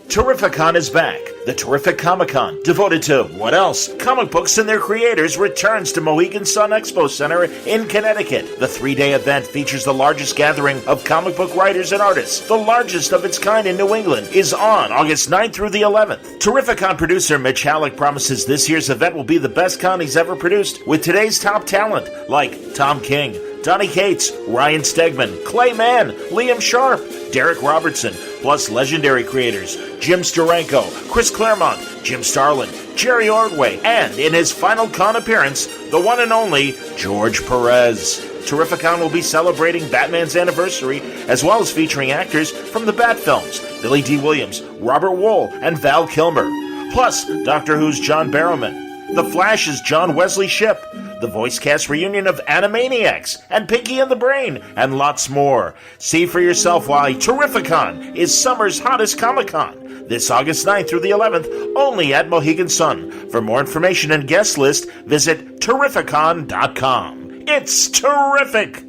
Terrificon is back. The Terrific Comic-Con, devoted to, what else? Comic books and their creators, returns to Mohegan Sun Expo Center in Connecticut. The 3-day event features the largest gathering of comic book writers and artists. The largest of its kind in New England is on August 9th through the 11th. Terrificon producer Mitch Halleck promises this year's event will be the best con he's ever produced, with today's top talent, like Tom King, Donny Cates, Ryan Stegman, Clay Mann, Liam Sharp, Derek Robertson, plus legendary creators Jim Steranko, Chris Claremont, Jim Starlin, Jerry Ordway, and in his final con appearance, the one and only George Perez. Terrificon will be celebrating Batman's anniversary, as well as featuring actors from the Bat films, Billy D. Williams, Robert Wool, and Val Kilmer. Plus, Doctor Who's John Barrowman, The Flash's John Wesley Shipp, the voice cast reunion of Animaniacs, and Pinky and the Brain, and lots more. See for yourself why Terrificon is summer's hottest Comic-Con. This August 9th through the 11th, only at Mohegan Sun. For more information and guest list, visit Terrificon.com. It's terrific!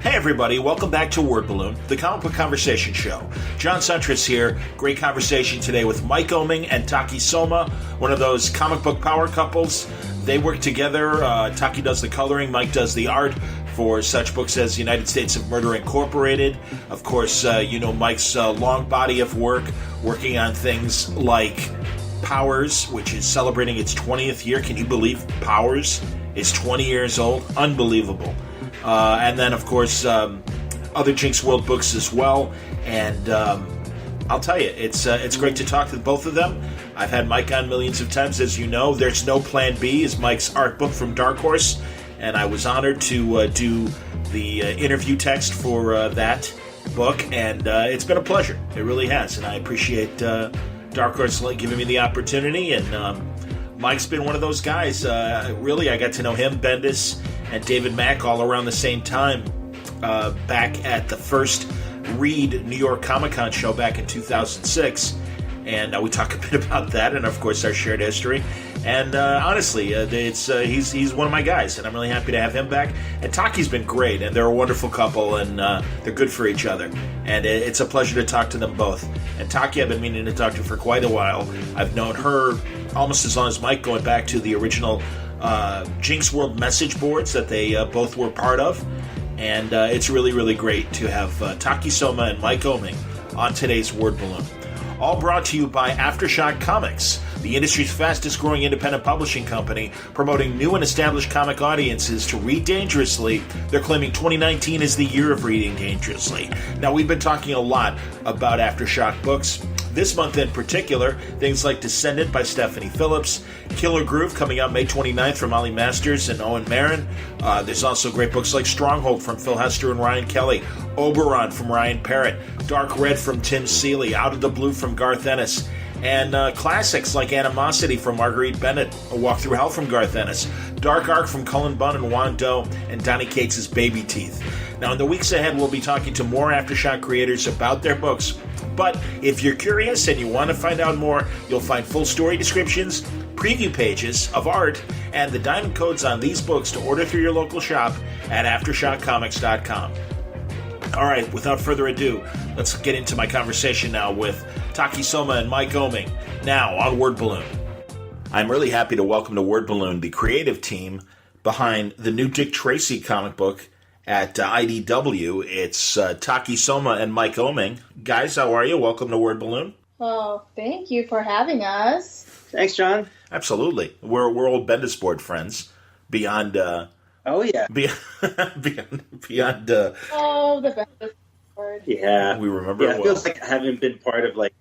Hey everybody, welcome back to Word Balloon, the comic book conversation show. John Suntress here. Great conversation today with Mike Oeming and Taki Soma, one of those comic book power couples. They work together. Taki does the coloring, Mike does the art for such books as United States of Murder Incorporated. Of course, you know Mike's long body of work, working on things like Powers, which is celebrating its 20th year. Can you believe Powers is 20 years old? Unbelievable. And then, of course, other Jinx World books as well. And I'll tell you, it's great to talk to both of them. I've had Mike on millions of times, as you know. There's No Plan B is Mike's art book from Dark Horse, and I was honored to do the interview text for that book, and it's been a pleasure. It really has, and I appreciate Dark Horse giving me the opportunity, and Mike's been one of those guys. Really, I got to know him, Bendis, and David Mack all around the same time back at the first Read New York Comic-Con show back in 2006. And we talk a bit about that and, of course, our shared history. And honestly, he's one of my guys, and I'm really happy to have him back. And Taki's been great, and they're a wonderful couple, and they're good for each other. And it's a pleasure to talk to them both. And Taki, I've been meaning to talk to for quite a while. I've known her almost as long as Mike, going back to the original Jinx World message boards that they both were part of. And it's really, really great to have Taki Soma and Mike Oeming on today's Word Balloon. All brought to you by Aftershock Comics, the industry's fastest growing independent publishing company, promoting new and established comic audiences to read dangerously. They're claiming 2019 is the year of reading dangerously. Now, we've been talking a lot about Aftershock books. This month in particular, things like Descendant by Stephanie Phillips, Killer Groove coming out May 29th from Ollie Masters and Owen Marin. There's also great books like Stronghold from Phil Hester and Ryan Kelly, Oberon from Ryan Parrott, Dark Red from Tim Seeley, Out of the Blue from Garth Ennis, and classics like Animosity from Marguerite Bennett, A Walk Through Hell from Garth Ennis, Dark Ark from Cullen Bunn and Juan Doe, and Donny Cates' Baby Teeth. Now, in the weeks ahead, we'll be talking to more Aftershock creators about their books. But if you're curious and you want to find out more, you'll find full story descriptions, preview pages of art, and the diamond codes on these books to order through your local shop at AftershockComics.com. All right, without further ado, let's get into my conversation now with Taki Soma and Mike Oeming, now on Word Balloon. I'm really happy to welcome to Word Balloon the creative team behind the new Dick Tracy comic book at IDW. It's Taki Soma and Mike Oeming. Guys, how are you? Welcome to Word Balloon. Oh, thank you for having us. Thanks, John. Absolutely. We're old Bendis board friends beyond... Oh, yeah. Beyond the Bendis board. Yeah. We remember it well. It feels like having been part of, like,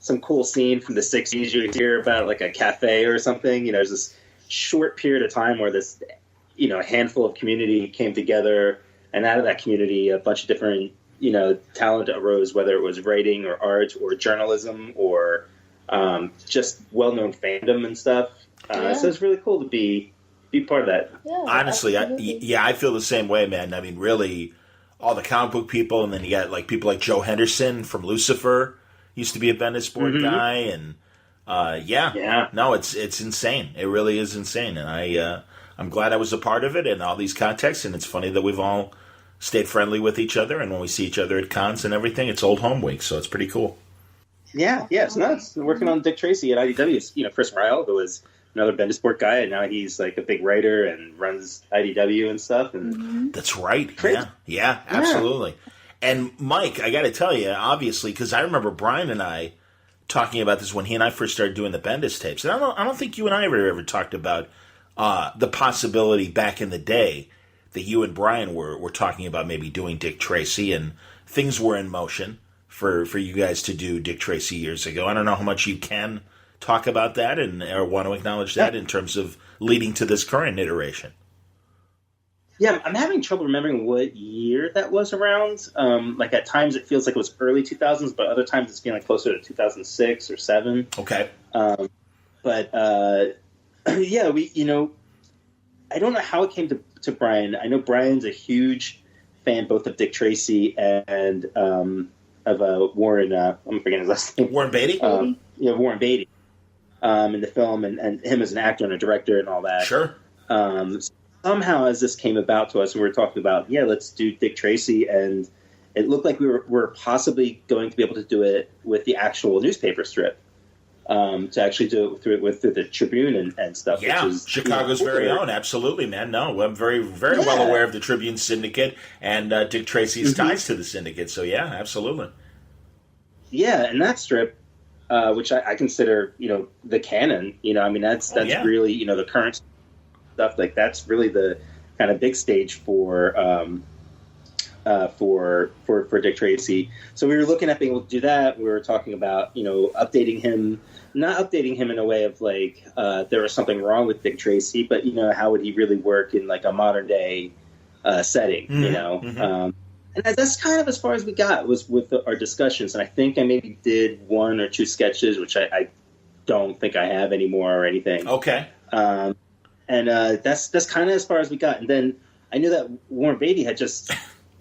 some cool scene from the 60s you hear about, like, a cafe or something. You know, there's this short period of time where this... you know, a handful of community came together, and out of that community, a bunch of different, you know, talent arose, whether it was writing or art or journalism or just well-known fandom and stuff. So it's really cool to be part of that. Yeah, honestly, I feel the same way, man. I mean, really, all the comic book people, and then you got like people like Joe Henderson from Lucifer, used to be a Bendis board guy, and no, it's insane. It really is insane, and I'm glad I was a part of it in all these contexts, and it's funny that we've all stayed friendly with each other, and when we see each other at cons and everything, it's old home week, so it's pretty cool. Yeah, it's nuts. Working on Dick Tracy at IDW. Chris Ryle, who was another Bendersport guy, and now he's like a big writer and runs IDW and stuff. And That's right. Yeah, absolutely. And Mike, I got to tell you, obviously, because I remember Brian and I talking about this when he and I first started doing the Bendis tapes. And I don't think you and I ever talked about the possibility back in the day that you and Brian were talking about maybe doing Dick Tracy, and things were in motion for you guys to do Dick Tracy years ago. I don't know how much you can talk about that or want to acknowledge that in terms of leading to this current iteration. Yeah, I'm having trouble remembering what year that was around. Like at times it feels like it was early 2000s, but other times it's feeling closer to 2006 or 7. Okay. But yeah, I don't know how it came to Brian. I know Brian's a huge fan both of Dick Tracy and of Warren. I'm forgetting his last name. Warren Beatty. Warren Beatty. In the film, and him as an actor and a director and all that. Sure. Somehow, as this came about to us, we were talking about, let's do Dick Tracy, and it looked like we were possibly going to be able to do it with the actual newspaper strip, to actually do it through the Tribune and stuff. Yeah, which is, Chicago's very own. Absolutely, man. No, I'm very, very well aware of the Tribune Syndicate and Dick Tracy's ties to the Syndicate. So, yeah, absolutely. Yeah, and that strip, which I consider, the canon. That's really, the current stuff. Like that's really the kind of big stage for Dick Tracy. So we were looking at being able to do that. We were talking about updating him, not updating him in a way of like there was something wrong with Dick Tracy, but how would he really work in like a modern day setting? And that's kind of as far as we got was with our discussions. And I think I maybe did 1 or 2 sketches, which I don't think I have anymore or anything. Okay. And that's kind of as far as we got. And then I knew that Warren Beatty had just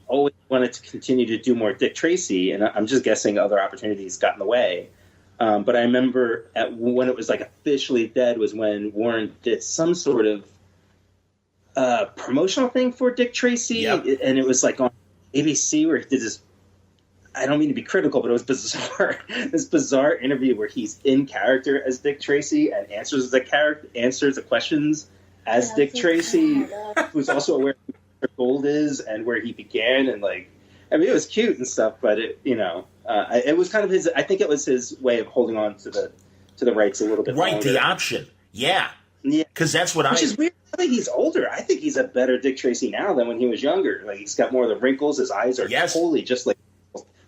always wanted to continue to do more Dick Tracy, and I'm just guessing other opportunities got in the way. But I remember when it was like officially dead was when Warren did some sort of promotional thing for Dick Tracy, and it was like on ABC where he did this. I don't mean to be critical, but it was bizarre. This bizarre interview where he's in character as Dick Tracy and answers the questions as Dick Tracy, who's also aware of who Gold is and where he began, and it was cute and stuff. But it was kind of his. I think it was his way of holding on to the rights a little bit. Right, longer. the option, yeah, because that's what Which is weird. I think he's older. I think he's a better Dick Tracy now than when he was younger. Like he's got more of the wrinkles. His eyes are totally just like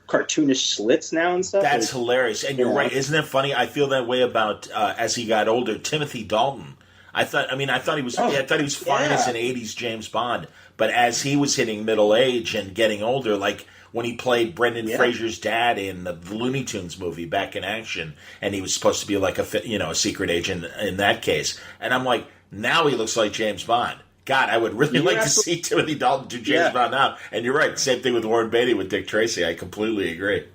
cartoonish slits now and stuff. That's hilarious. And you're right. Isn't it funny? I feel that way about as he got older, Timothy Dalton. I thought he was fine as an 80s James Bond, but as he was hitting middle age and getting older, like when he played Brendan Fraser's dad in the Looney Tunes movie Back in Action, and he was supposed to be like a secret agent in that case. And I'm like, now he looks like James Bond. God, I would really like to see Timothy Dalton do James Bond now. And you're right. Same thing with Warren Beatty with Dick Tracy. I completely agree.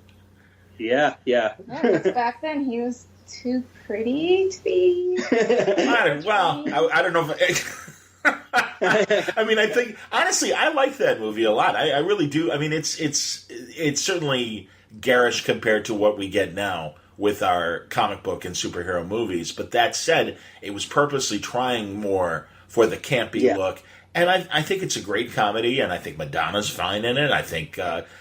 Yeah. Back then, he was too pretty to be. I don't know if. I mean, I think honestly, I like that movie a lot. I really do. I mean, it's certainly garish compared to what we get now with our comic book and superhero movies. But that said, it was purposely trying more for the campy look. And I think it's a great comedy, and I think Madonna's fine in it. I think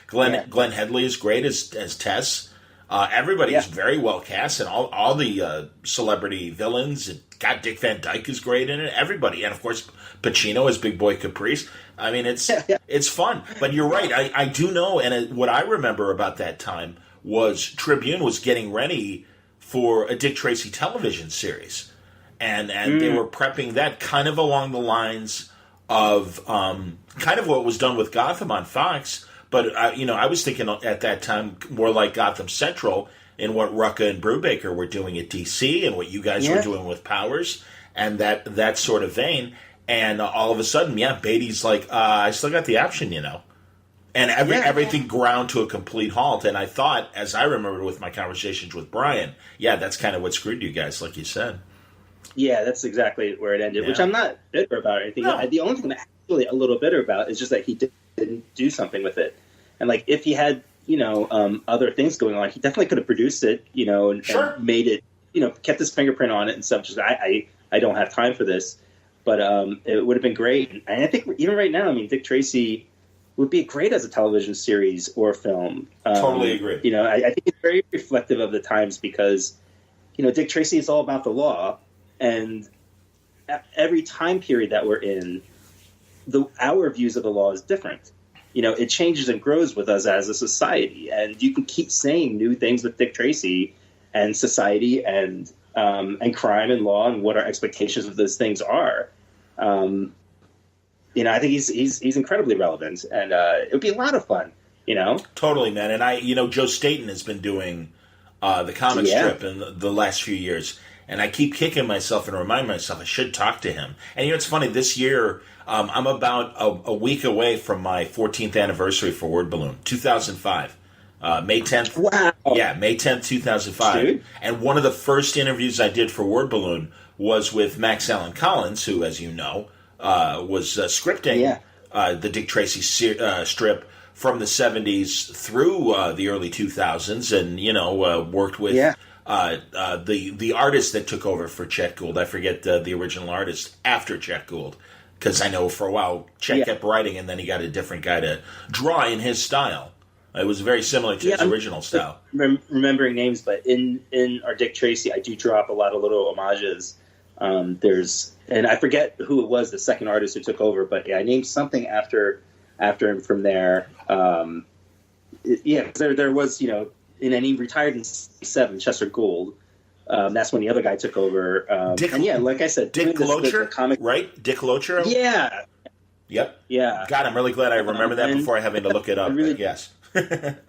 Glenn Headley is great as Tess. Everybody is very well cast, and all the celebrity villains. God, Dick Van Dyke is great in it. Everybody, and of course Pacino as Big Boy Caprice. I mean, it's fun. But you're right. I do know, and what I remember about that time was Tribune was getting ready for a Dick Tracy television series, and they were prepping that kind of along the lines of kind of what was done with Gotham on Fox. But, I was thinking at that time more like Gotham Central in what Rucka and Brubaker were doing at DC and what you guys were doing with Powers and that sort of vein. And all of a sudden, Beatty's like, I still got the option, And everything ground to a complete halt. And I thought, as I remember with my conversations with Brian, that's kind of what screwed you guys, like you said. Yeah, that's exactly where it ended, which I'm not bitter about or anything. No. The only thing I'm actually a little bitter about is just that he didn't do something with it. And like, if he had, other things going on, he definitely could have produced it, and made it, kept his fingerprint on it and stuff. Just I don't have time for this, but it would have been great. And I think even right now, I mean, Dick Tracy would be great as a television series or film. Totally agree. I think it's very reflective of the times because, Dick Tracy is all about the law, and every time period that we're in, our views of the law is different. It changes and grows with us as a society, and you can keep saying new things with Dick Tracy and society and crime and law and what our expectations of those things are. I think he's incredibly relevant, and it would be a lot of fun. Totally, man. And Joe Staten has been doing the comic strip in the last few years, and I keep kicking myself and remind myself I should talk to him. And it's funny, this year I'm about a week away from my 14th anniversary for Word Balloon, 2005. May 10th. Wow. Yeah, May 10th, 2005. Dude. And one of the first interviews I did for Word Balloon was with Max Allen Collins, who, as you know, was scripting the Dick Tracy strip from the 70s through the early 2000s, and, worked with the artist that took over for Chet Gould. I forget the original artist after Chet Gould, because I know for a while Chet kept writing, and then he got a different guy to draw in his style. It was very similar to his original style. Remembering names, but in our Dick Tracy, I do drop a lot of little homages. And I forget who it was, the second artist who took over, but I named something after him from there. There was, and then he retired in '67, Chester Gould. That's when the other guy took over. Like I said, Dick Locher, comic, right? Dick Locher? Yeah. Yep. Yeah. God, I'm really glad I remember that before having to look it up. Really, yes.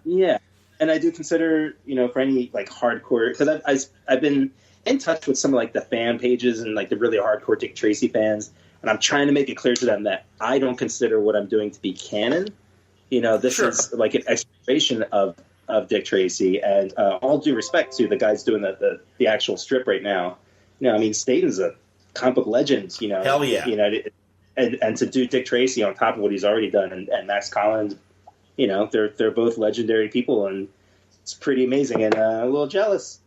Yeah. And I do consider, for any like hardcore, because I've been in touch with some of like the fan pages and like the really hardcore Dick Tracy fans, and I'm trying to make it clear to them that I don't consider what I'm doing to be canon. This is like an exploration of Dick Tracy, and all due respect to the guys doing the actual strip right now. Staten's a comic book legend. Hell yeah. And to do Dick Tracy on top of what he's already done, and Max Collins, they're both legendary people, and it's pretty amazing, and a little jealous.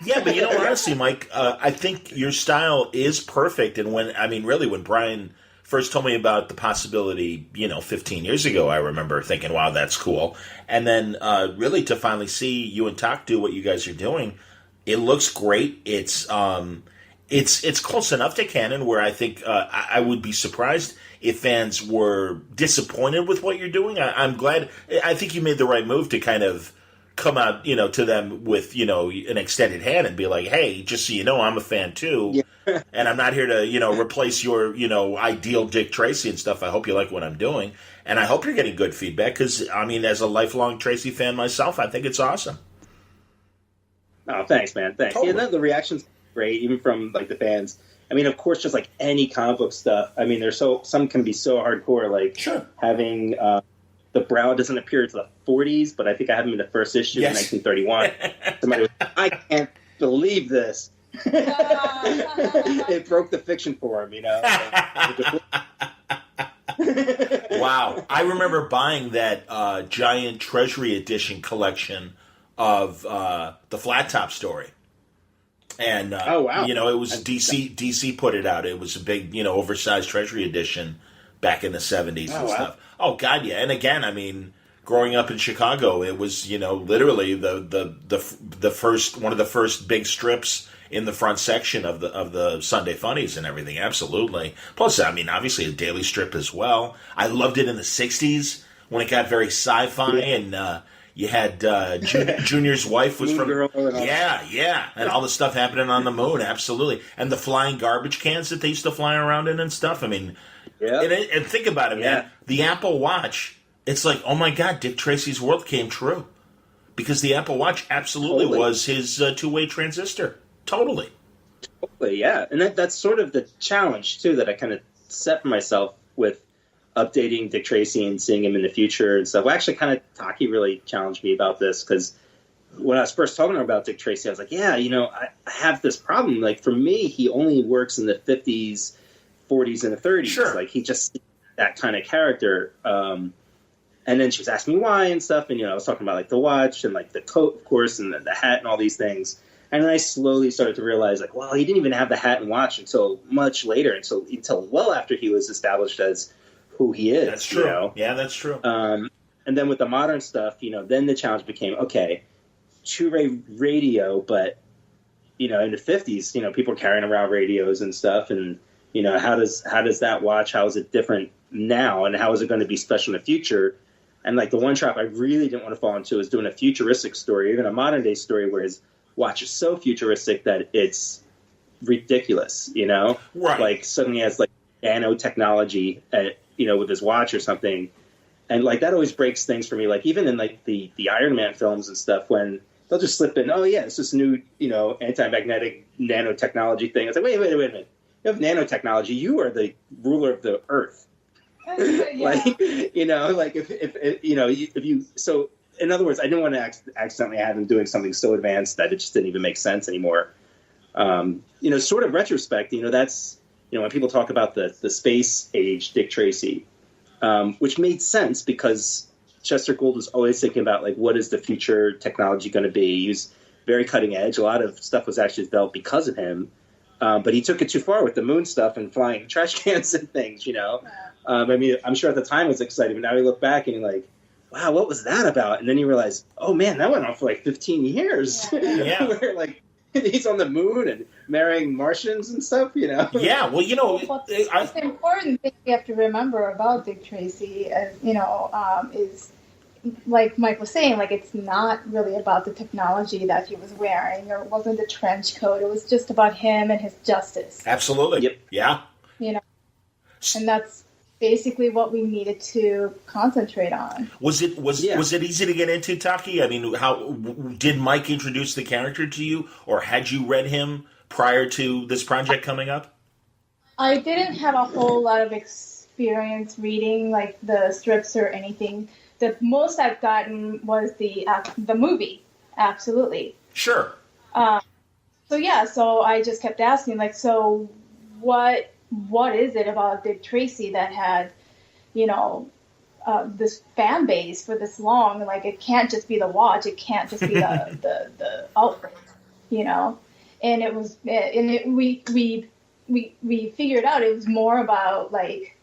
Yeah, but honestly, Mike, I think your style is perfect. And when Brian first told me about the possibility, 15 years ago, I remember thinking, wow, that's cool. And then really to finally see you and Tak do what you guys are doing, it looks great. It's close enough to canon where I think I would be surprised if fans were disappointed with what you're doing. I'm glad. I think you made the right move to kind of come out, to them with, an extended hand and be like, hey, just so you know, I'm a fan too. Yeah. And I'm not here to, replace your, ideal Dick Tracy and stuff. I hope you like what I'm doing. And I hope you're getting good feedback because, as a lifelong Tracy fan myself, I think it's awesome. Oh, thanks, man. Thanks. Totally. Yeah, the reaction's great, even from, like, the fans. Of course, just like any comic book stuff, some can be so hardcore, like having the Brow doesn't appear until the 40s, but I think I have him in the first issue in 1931. Somebody was like, I can't believe this. It broke the fiction for him, Wow. I remember buying that giant Treasury Edition collection of the Flat Top story. And, oh, wow. It was DC put it out. It was a big, oversized Treasury Edition back in the 70s and stuff. Oh, God, yeah. And again, growing up in Chicago, it was, literally the first, one of the first big strips in the front section of the Sunday Funnies and everything. Absolutely. Plus, obviously a daily strip as well. I loved it in the 60s when it got very sci-fi and, you had Junior's wife was from and all the stuff happening on the moon, absolutely, and the flying garbage cans that they used to fly around in and stuff. And think about it, man. The Apple Watch, it's like, oh my God, Dick Tracy's world came true because the Apple Watch absolutely was his two-way transistor, totally, yeah. And that's sort of the challenge too that I kind of set for myself with updating Dick Tracy and seeing him in the future and stuff. Well, actually, kind of Taki really challenged me about this because when I was first talking about Dick Tracy, I was like, I have this problem. Like, for me, he only works in the 50s, 40s, and the 30s. Sure. Like, he just that kind of character. And then she was asking me why and stuff, and I was talking about like the watch and like the coat, of course, and the hat and all these things. And then I slowly started to realize, like, well, he didn't even have the hat and watch until much later, until well after he was established as who he is. That's true. Yeah, that's true. And then with the modern stuff, then the challenge became, okay, two-way radio, but in the 50s, people were carrying around radios and stuff, and how does that watch? How is it different now, and how is it going to be special in the future? And like the one trap I really didn't want to fall into is doing a futuristic story, even a modern day story where his watch is so futuristic that it's ridiculous, Right. Like suddenly he has like nanotechnology, with his watch or something. And like that always breaks things for me. Like even in like the Iron Man films and stuff, when they'll just slip in, oh yeah, it's this new, anti-magnetic nanotechnology thing. It's like, wait a minute. You have nanotechnology. You are the ruler of the earth. Yeah. Like if you so in other words, I didn't want to accidentally have him doing something so advanced that it just didn't even make sense anymore. Sort of retrospect, that's when people talk about the space age Dick Tracy, which made sense because Chester Gould was always thinking about like what is the future technology going to be. He was very cutting edge. A lot of stuff was actually developed because of him. But he took it too far with the moon stuff and flying trash cans and things, I'm sure at the time it was exciting, but now you look back and you're like, wow, what was that about? And then you realize, oh man, that went on for like 15 years. Yeah. Where like he's on the moon and marrying Martians and stuff, Yeah, well, What's the important thing we have to remember about Dick Tracy, is like Mike was saying, like it's not really about the technology that he was wearing, or it wasn't the trench coat. It was just about him and his justice. Absolutely. Yep. Yeah. And that's basically what we needed to concentrate on. Was it easy to get into, Taki? I mean, how did Mike introduce the character to you, or had you read him prior to this project coming up? I didn't have a whole lot of experience reading like the strips or anything. The most I've gotten was the movie. Absolutely. Sure. So I just kept asking, like, so what is it about Dick Tracy that had, this fan base for this long? Like, it can't just be the watch. It can't just be the outfit, And it was, we figured out it was more about like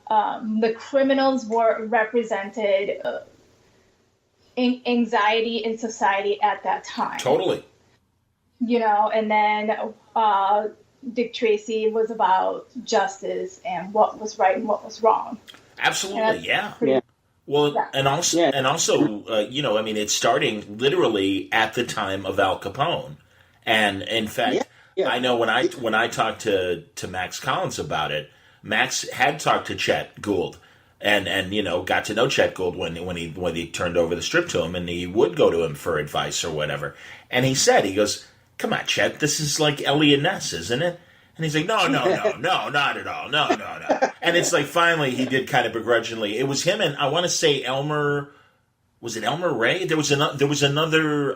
the criminals were represented anxiety in society at that time. Totally. And then Dick Tracy was about justice and what was right and what was wrong. Absolutely, yeah. Yeah. Well, Yeah. and also, it's starting literally at the time of Al Capone, and in fact, I know when I talked to Max Collins about it, Max had talked to Chet Gould, and got to know Chet Gould when he turned over the strip to him, and he would go to him for advice or whatever, and he goes, "Come on, Chet, this is like Elliot Ness, isn't it?" And he's like, no, not at all, no. And it's like finally he did kind of begrudgingly. It was him and I want to say Elmer. Was it Elmer Ray? There was another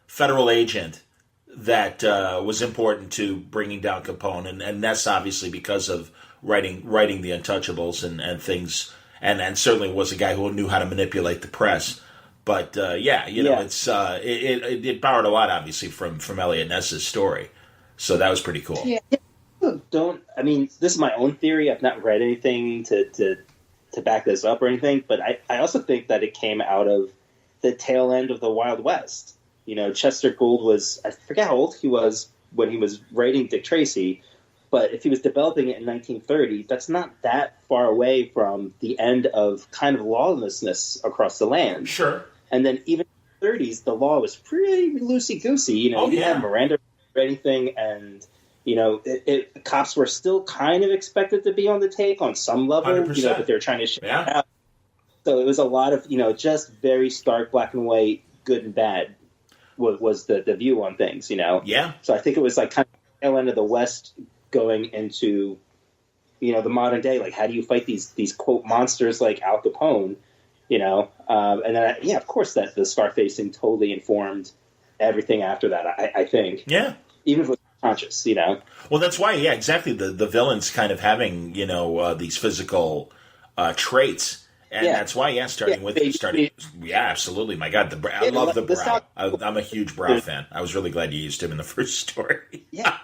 federal agent that was important to bringing down Capone, and that's obviously because of writing the Untouchables and things, and certainly was a guy who knew how to manipulate the press. But it's it borrowed a lot obviously from Elliot Ness's story. So that was pretty cool. Yeah. This is my own theory. I've not read anything to back this up or anything, but I also think that it came out of the tail end of the Wild West. Chester Gould was, I forget how old he was when he was writing Dick Tracy, but if he was developing it in 1930, that's not that far away from the end of kind of lawlessness across the land. Sure. And then even in the 30s, the law was pretty loosey-goosey. You didn't have Miranda or anything, and cops were still kind of expected to be on the take on some level, 100%. But they were trying to shut it out. So it was a lot of, just very stark black and white, good and bad was the view on things, Yeah. So I think it was like kind of the tail end of the West going into, the modern day. Like, how do you fight these quote monsters like Al Capone, and then, of course, that the Scarface thing totally informed everything after that, I think. Yeah. Even if it was conscious, Well, that's why, exactly. The villains kind of having, these physical traits And that's why, absolutely. My God, I love the brow. I'm a huge brow fan. I was really glad you used him in the first story. Yeah.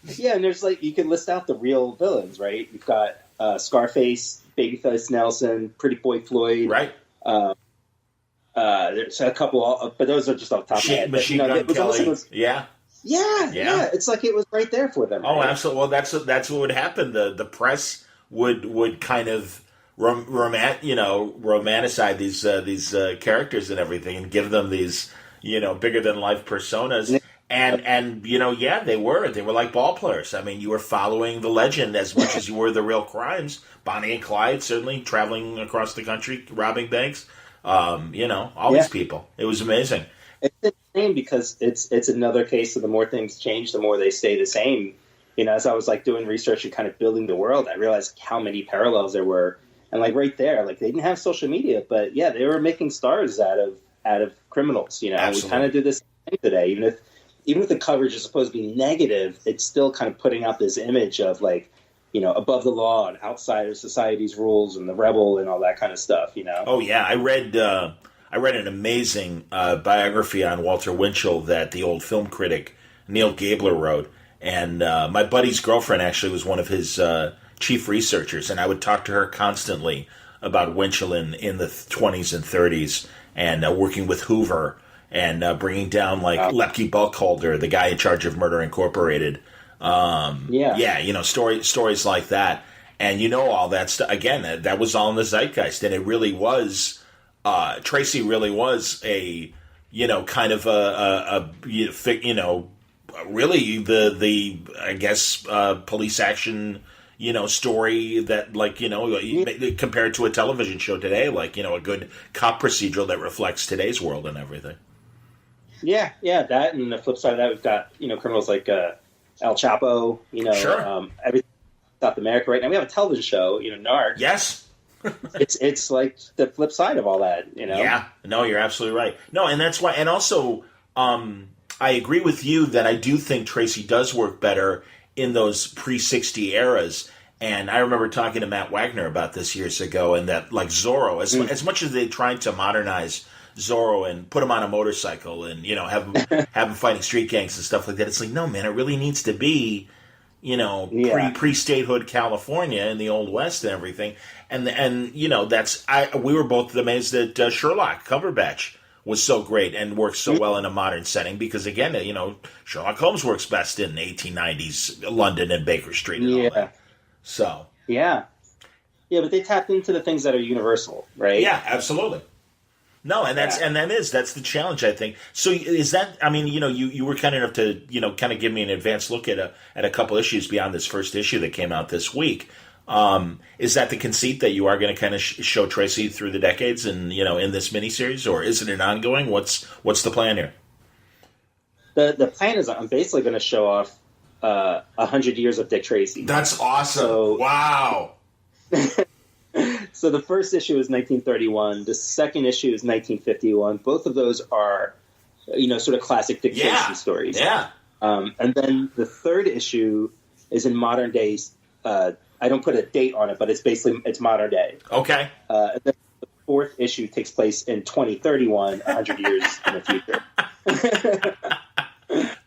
Yeah, and there's you can list out the real villains, right? You've got Scarface, Babyface Nelson, Pretty Boy Floyd. Right. There's a couple, but those are just off the top of my head. Machine Gun Kelly. Yeah. It's like it was right there for them. Oh, right? absolutely. Well, that's what would happen. The press would kind of romanticize these characters and everything, and give them these bigger than life personas. And they were like ball players. I mean, you were following the legend as much as you were the real crimes. Bonnie and Clyde, certainly traveling across the country, robbing banks. All these people. It was amazing. It's insane because it's another case of the more things change, the more they stay the same. As I was doing research and kind of building the world, I realized how many parallels there were. And right there, they didn't have social media, but yeah, they were making stars out of criminals. Absolutely. We kind of do this thing today, even if the coverage is supposed to be negative, it's still kind of putting out this image of above the law and outside of society's rules and the rebel and all that kind of stuff. Oh yeah, I read an amazing biography on Walter Winchell that the old film critic Neil Gabler wrote, and my buddy's girlfriend actually was one of his chief researchers, and I would talk to her constantly about Winchell in the 20s and 30s, and working with Hoover. And bringing down Lepke Buckholder, the guy in charge of Murder Incorporated. Stories like that. And all that stuff. Again, that was all in the zeitgeist. And it really was, Tracy really was a, kind of really the I guess, police action, story that, compared to a television show today, a good cop procedural that reflects today's world and everything. Yeah, that, and the flip side of that, we've got criminals like El Chapo, sure. Everything South America right now. We have a television show, Narc. Yes, it's like the flip side of all that, Yeah, no, you're absolutely right. No, and that's why, and also, I agree with you that I do think Tracy does work better in those pre-60 eras. And I remember talking to Matt Wagner about this years ago, and that Zorro, as much as they tried to modernize Zorro and put him on a motorcycle and have him fighting street gangs and stuff like that. It's no, man, it really needs to be pre-statehood California in the Old West and everything. And we were both amazed that Sherlock Cumberbatch was so great and works so well in a modern setting because again, Sherlock Holmes works best in 1890s London and Baker Street and all that. So yeah, but they tapped into the things that are universal, right? Yeah, absolutely. No, and that's the challenge, I think. So is that? I mean, you were kind enough to kind of give me an advanced look at a couple issues beyond this first issue that came out this week. Is that the conceit that you are going to kind of show Tracy through the decades and in this miniseries, or is it an ongoing? What's the plan here? The plan is I'm basically going to show off 100 years of Dick Tracy. That's awesome! So, wow. So the first issue is 1931. The second issue is 1951. Both of those are, sort of classic Dick Tracy stories. Yeah. And then the third issue is in modern days. I don't put a date on it, but it's modern day. Okay. And then the fourth issue takes place in 2031, 100 years in the future.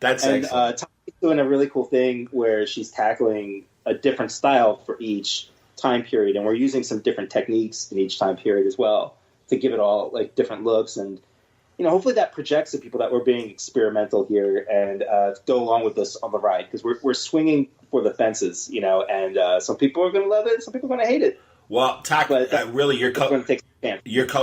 That's excellent. Taki's doing a really cool thing where she's tackling a different style for each time period, and we're using some different techniques in each time period as well to give it all different looks, and hopefully that projects to people that we're being experimental here and go along with us on the ride because we're swinging for the fences, and some people are going to love it, some people are going to hate it. Well, Taki, really, your color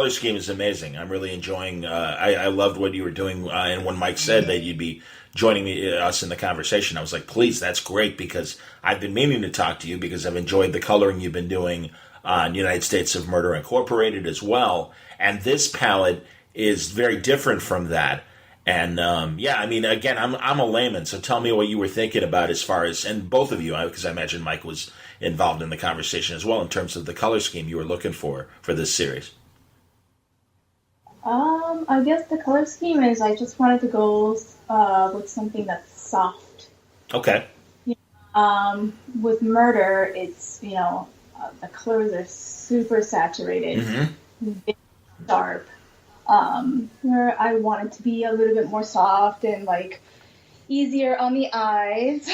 scheme is amazing. I'm really enjoying. I loved what you were doing, and when Mike said that you'd be joining us in the conversation, I was like, please, that's great because I've been meaning to talk to you because I've enjoyed the coloring you've been doing on United States of Murder Incorporated as well, and this palette is very different from that. And I mean, again, I'm a layman, so tell me what you were thinking about as far as, and both of you, because I imagine Mike was involved in the conversation as well in terms of the color scheme you were looking for this series. I guess the color scheme is I just wanted to go with something that's soft. Okay. With murder, it's the colors are super saturated, very sharp. Where I want it to be a little bit more soft and like easier on the eyes.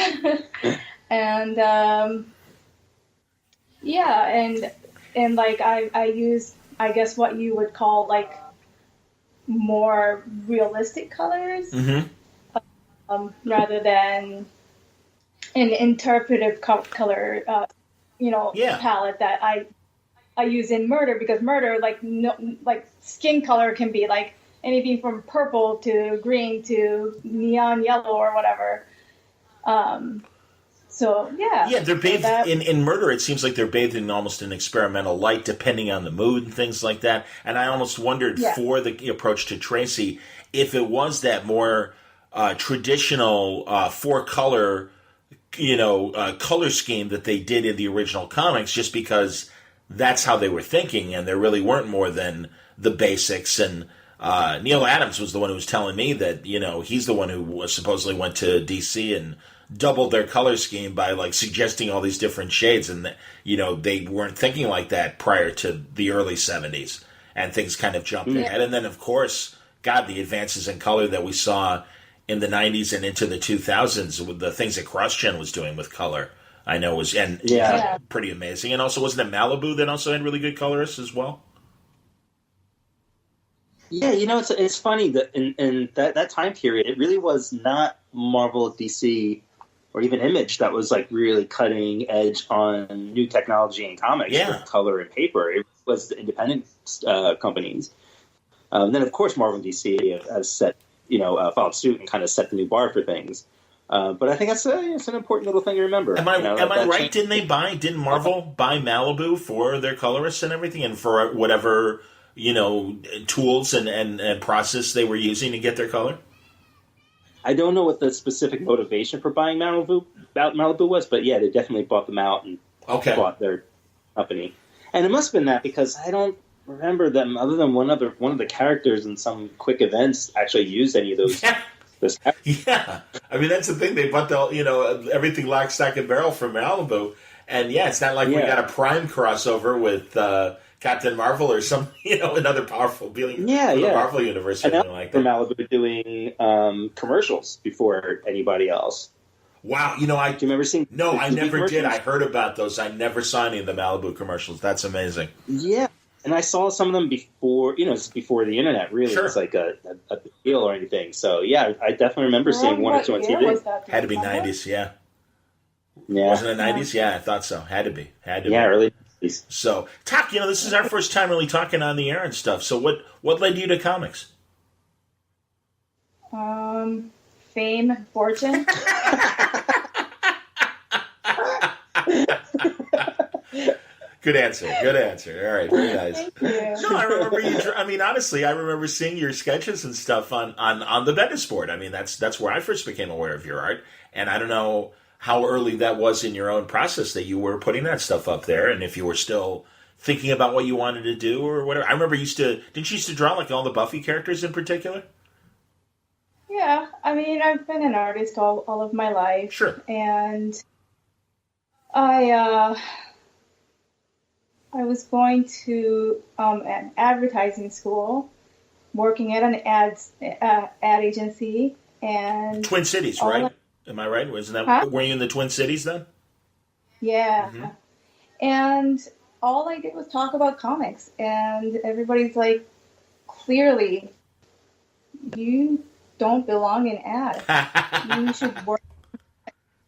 And and like I use, I guess, what you would call like more realistic colors, rather than an interpretive color, palette that I use in Murder, because Murder, like skin color can be like anything from purple to green to neon yellow or whatever. They're bathed in Murder. It seems like they're bathed in almost an experimental light, depending on the mood and things like that. And I almost wondered for the approach to Tracy if it was that more traditional four-color, color scheme that they did in the original comics, just because that's how they were thinking, and there really weren't more than the basics. And Neil Adams was the one who was telling me that, he's the one who supposedly went to DC and doubled their color scheme by like suggesting all these different shades, and they weren't thinking like that prior to the early 70s, and things kind of jumped ahead. And then of course, God, the advances in color that we saw in the 90s and into the 2000s with the things that CrossGen was doing with color, I know was pretty amazing. And also, wasn't it Malibu that also had really good colorists as well? Yeah, it's funny that in that time period, it really was not Marvel, DC, or even Image that was like really cutting edge on new technology in comics with color and paper. It was the independent companies. Then, of course, Marvel and DC has set, followed suit and kind of set the new bar for things. But I think it's an important little thing to remember. Am I right? Didn't Marvel buy Malibu for their colorists and everything, and for whatever tools and process they were using to get their color? I don't know what the specific motivation for buying Malibu was, but yeah, they definitely bought them out and bought their company. And it must have been that, because I don't remember them, other than one of the characters in some quick events, actually used any of those. Yeah, I mean, that's the thing. They bought everything lock, stock, and barrel from Malibu, and it's not like we got a Prime crossover with Captain Marvel or some another powerful being the Marvel universe or anything like that. Malibu doing commercials before anybody else. Wow, do you remember seeing? No, I never did. I heard about those. I never saw any of the Malibu commercials. That's amazing. Yeah. And I saw some of them before, before the internet, really. Sure. It's like a big deal or anything. So, yeah, I definitely remember seeing one or two on TV. Had to be 90s, yeah. Yeah. Wasn't it 90s? Yeah, I thought so. Had to be. Yeah, early 90s. So, Taki, this is our first time really talking on the air and stuff. So what led you to comics? Fame, fortune. Good answer. All right, very nice. Thank you. No, I remember you. I mean, honestly, I remember seeing your sketches and stuff on the Bendis board. I mean, that's where I first became aware of your art, and I don't know how early that was in your own process that you were putting that stuff up there, and if you were still thinking about what you wanted to do or whatever. I remember didn't you used to draw like all the Buffy characters in particular? Yeah, I mean, I've been an artist all of my life. Sure. And I was going to an advertising school, working at an ad agency, and Twin Cities, right? Am I right? Wasn't that were you in the Twin Cities then? Yeah, and all I did was talk about comics, and everybody's like, "Clearly, you don't belong in ads. You should work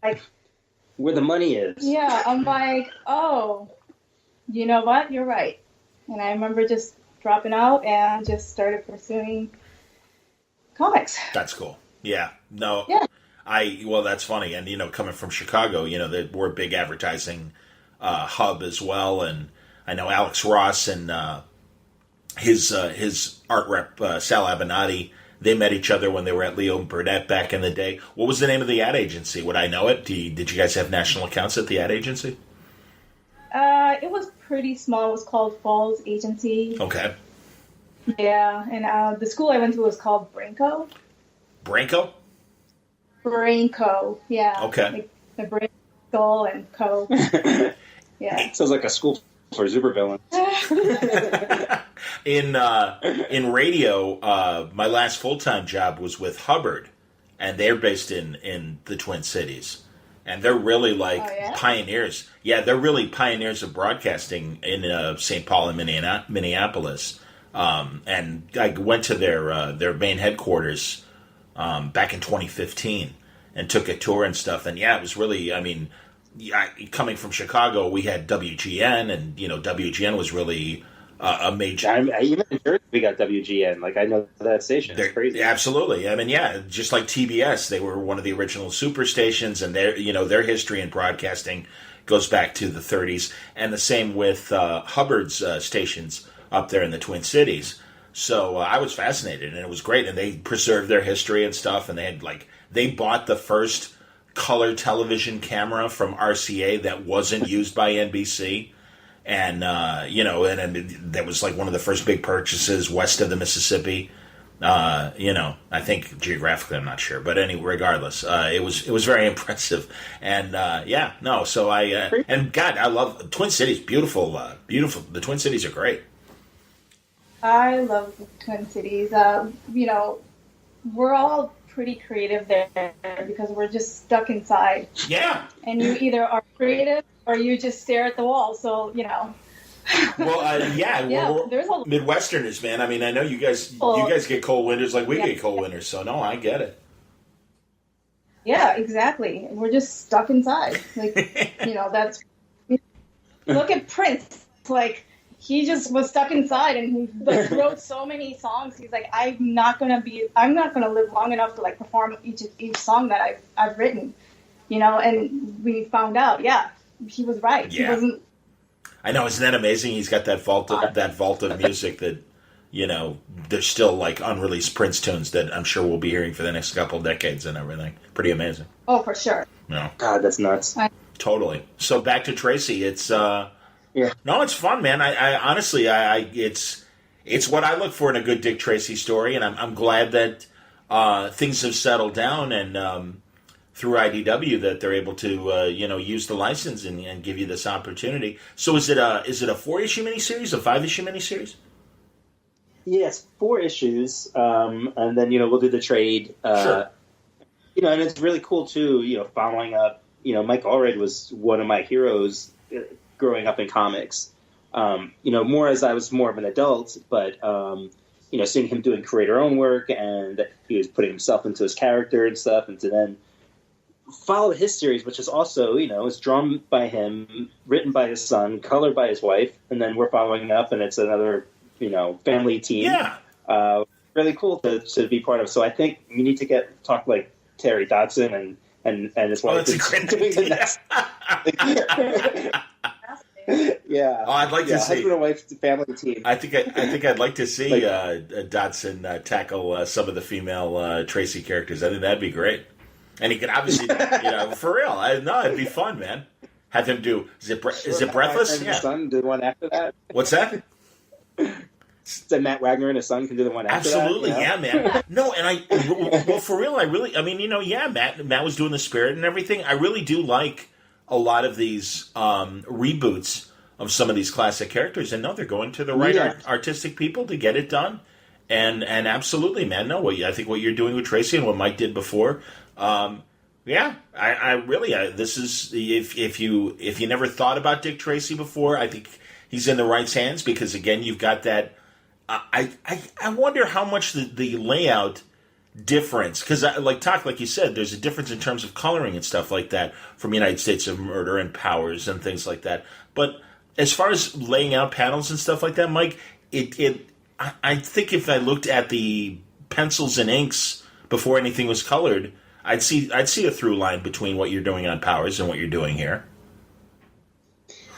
like where the money is." Yeah, I'm like, oh. You know what? You're right. And I remember just dropping out and just started pursuing comics. That's cool. Yeah. No. Yeah. That's funny. And, coming from Chicago, we're a big advertising hub as well. And I know Alex Ross and his art rep, Sal Abenati, they met each other when they were at Leo Burnett back in the day. What was the name of the ad agency? Would I know it? Did you guys have national accounts at the ad agency? It was pretty small. It was called Falls Agency. Okay. Yeah, and the school I went to was called Branco. Branco? Branco, yeah. Okay. Like the brain, skull, and co. Yeah. Sounds like a school or supervillains. In radio, my last full-time job was with Hubbard, and they're based in the Twin Cities, and they're really pioneers. Yeah, they're really pioneers of broadcasting in St. Paul and Minneapolis. And I went to their main headquarters back in 2015 and took a tour and stuff. And yeah, it was really, coming from Chicago, we had WGN, and WGN was really a major. Even in Jersey, we got WGN. Like, I know that station. It's crazy. Absolutely. Just like TBS, they were one of the original superstations, and their history in broadcasting goes back to the 30s. And the same with Hubbard's stations up there in the Twin Cities. So I was fascinated, and it was great. And they preserved their history and stuff. And they bought the first color television camera from RCA that wasn't used by NBC. And, that was like one of the first big purchases west of the Mississippi. I think geographically, I'm not sure, but regardless, it was very impressive. And, so and God, I love Twin Cities. Beautiful. The Twin Cities are great. I love the Twin Cities. We're all pretty creative there because we're just stuck inside. Yeah. And you either are creative or you just stare at the wall. So, Well, there's a Midwesterners, man. I know you guys get cold winters like we get cold winters. So no, I get it. Yeah, exactly. We're just stuck inside. That's look at Prince. Like, he just was stuck inside, and he wrote so many songs. He's like, I'm not gonna live long enough to perform each song that I've written, And we found out, he was right. Yeah. He wasn't. I know, isn't that amazing? He's got that vault of music that there's still unreleased Prince tunes that I'm sure we'll be hearing for the next couple of decades and everything. Pretty amazing. Oh, for sure. No, God, that's nuts. Totally. So back to Tracy. It's No, it's fun, man. I honestly, it's what I look for in a good Dick Tracy story, and I'm glad that things have settled down, and through IDW that they're able to use the license and give you this opportunity. So is it a 4-issue miniseries, a 5-issue miniseries? Yes, 4 issues, and then we'll do the trade. Sure. And it's really cool too. Following up. Mike Allred was one of my heroes growing up in comics, more as I was more of an adult, but, seeing him doing creator-owned work, and he was putting himself into his character and stuff, and to then follow his series, which is also, is drawn by him, written by his son, colored by his wife, and then we're following up, and it's another, family team. Yeah. Really cool to be part of. So I think we need to talk like Terry Dodson and his wife. Oh, that's a great idea. Yeah. Oh, I'd like to see husband and wife family team. I think I'd like to see Dodson tackle some of the female Tracy characters. I think that'd be great. And he could obviously, for real. It'd be fun, man. Have him do. Is it Breathless? And his son do one after that. What's that? So Matt Wagner and his son can do the one after Absolutely, that. yeah, man. No, and for real, Matt was doing the Spirit and everything. I really do like a lot of these reboots of some of these classic characters, and no, they're going to the right artistic people to get it done. And absolutely, man. No, I think what you're doing with Tracy and what Mike did before. I really this is if you never thought about Dick Tracy before, I think he's in the right hands because again, you've got that. I wonder how much the layout difference, because like you said, there's a difference in terms of coloring and stuff like that from United States of Murder and Powers and things like that. But as far as laying out panels and stuff like that, Mike, I think if I looked at the pencils and inks before anything was colored, I'd see a through line between what you're doing on Powers and what you're doing here.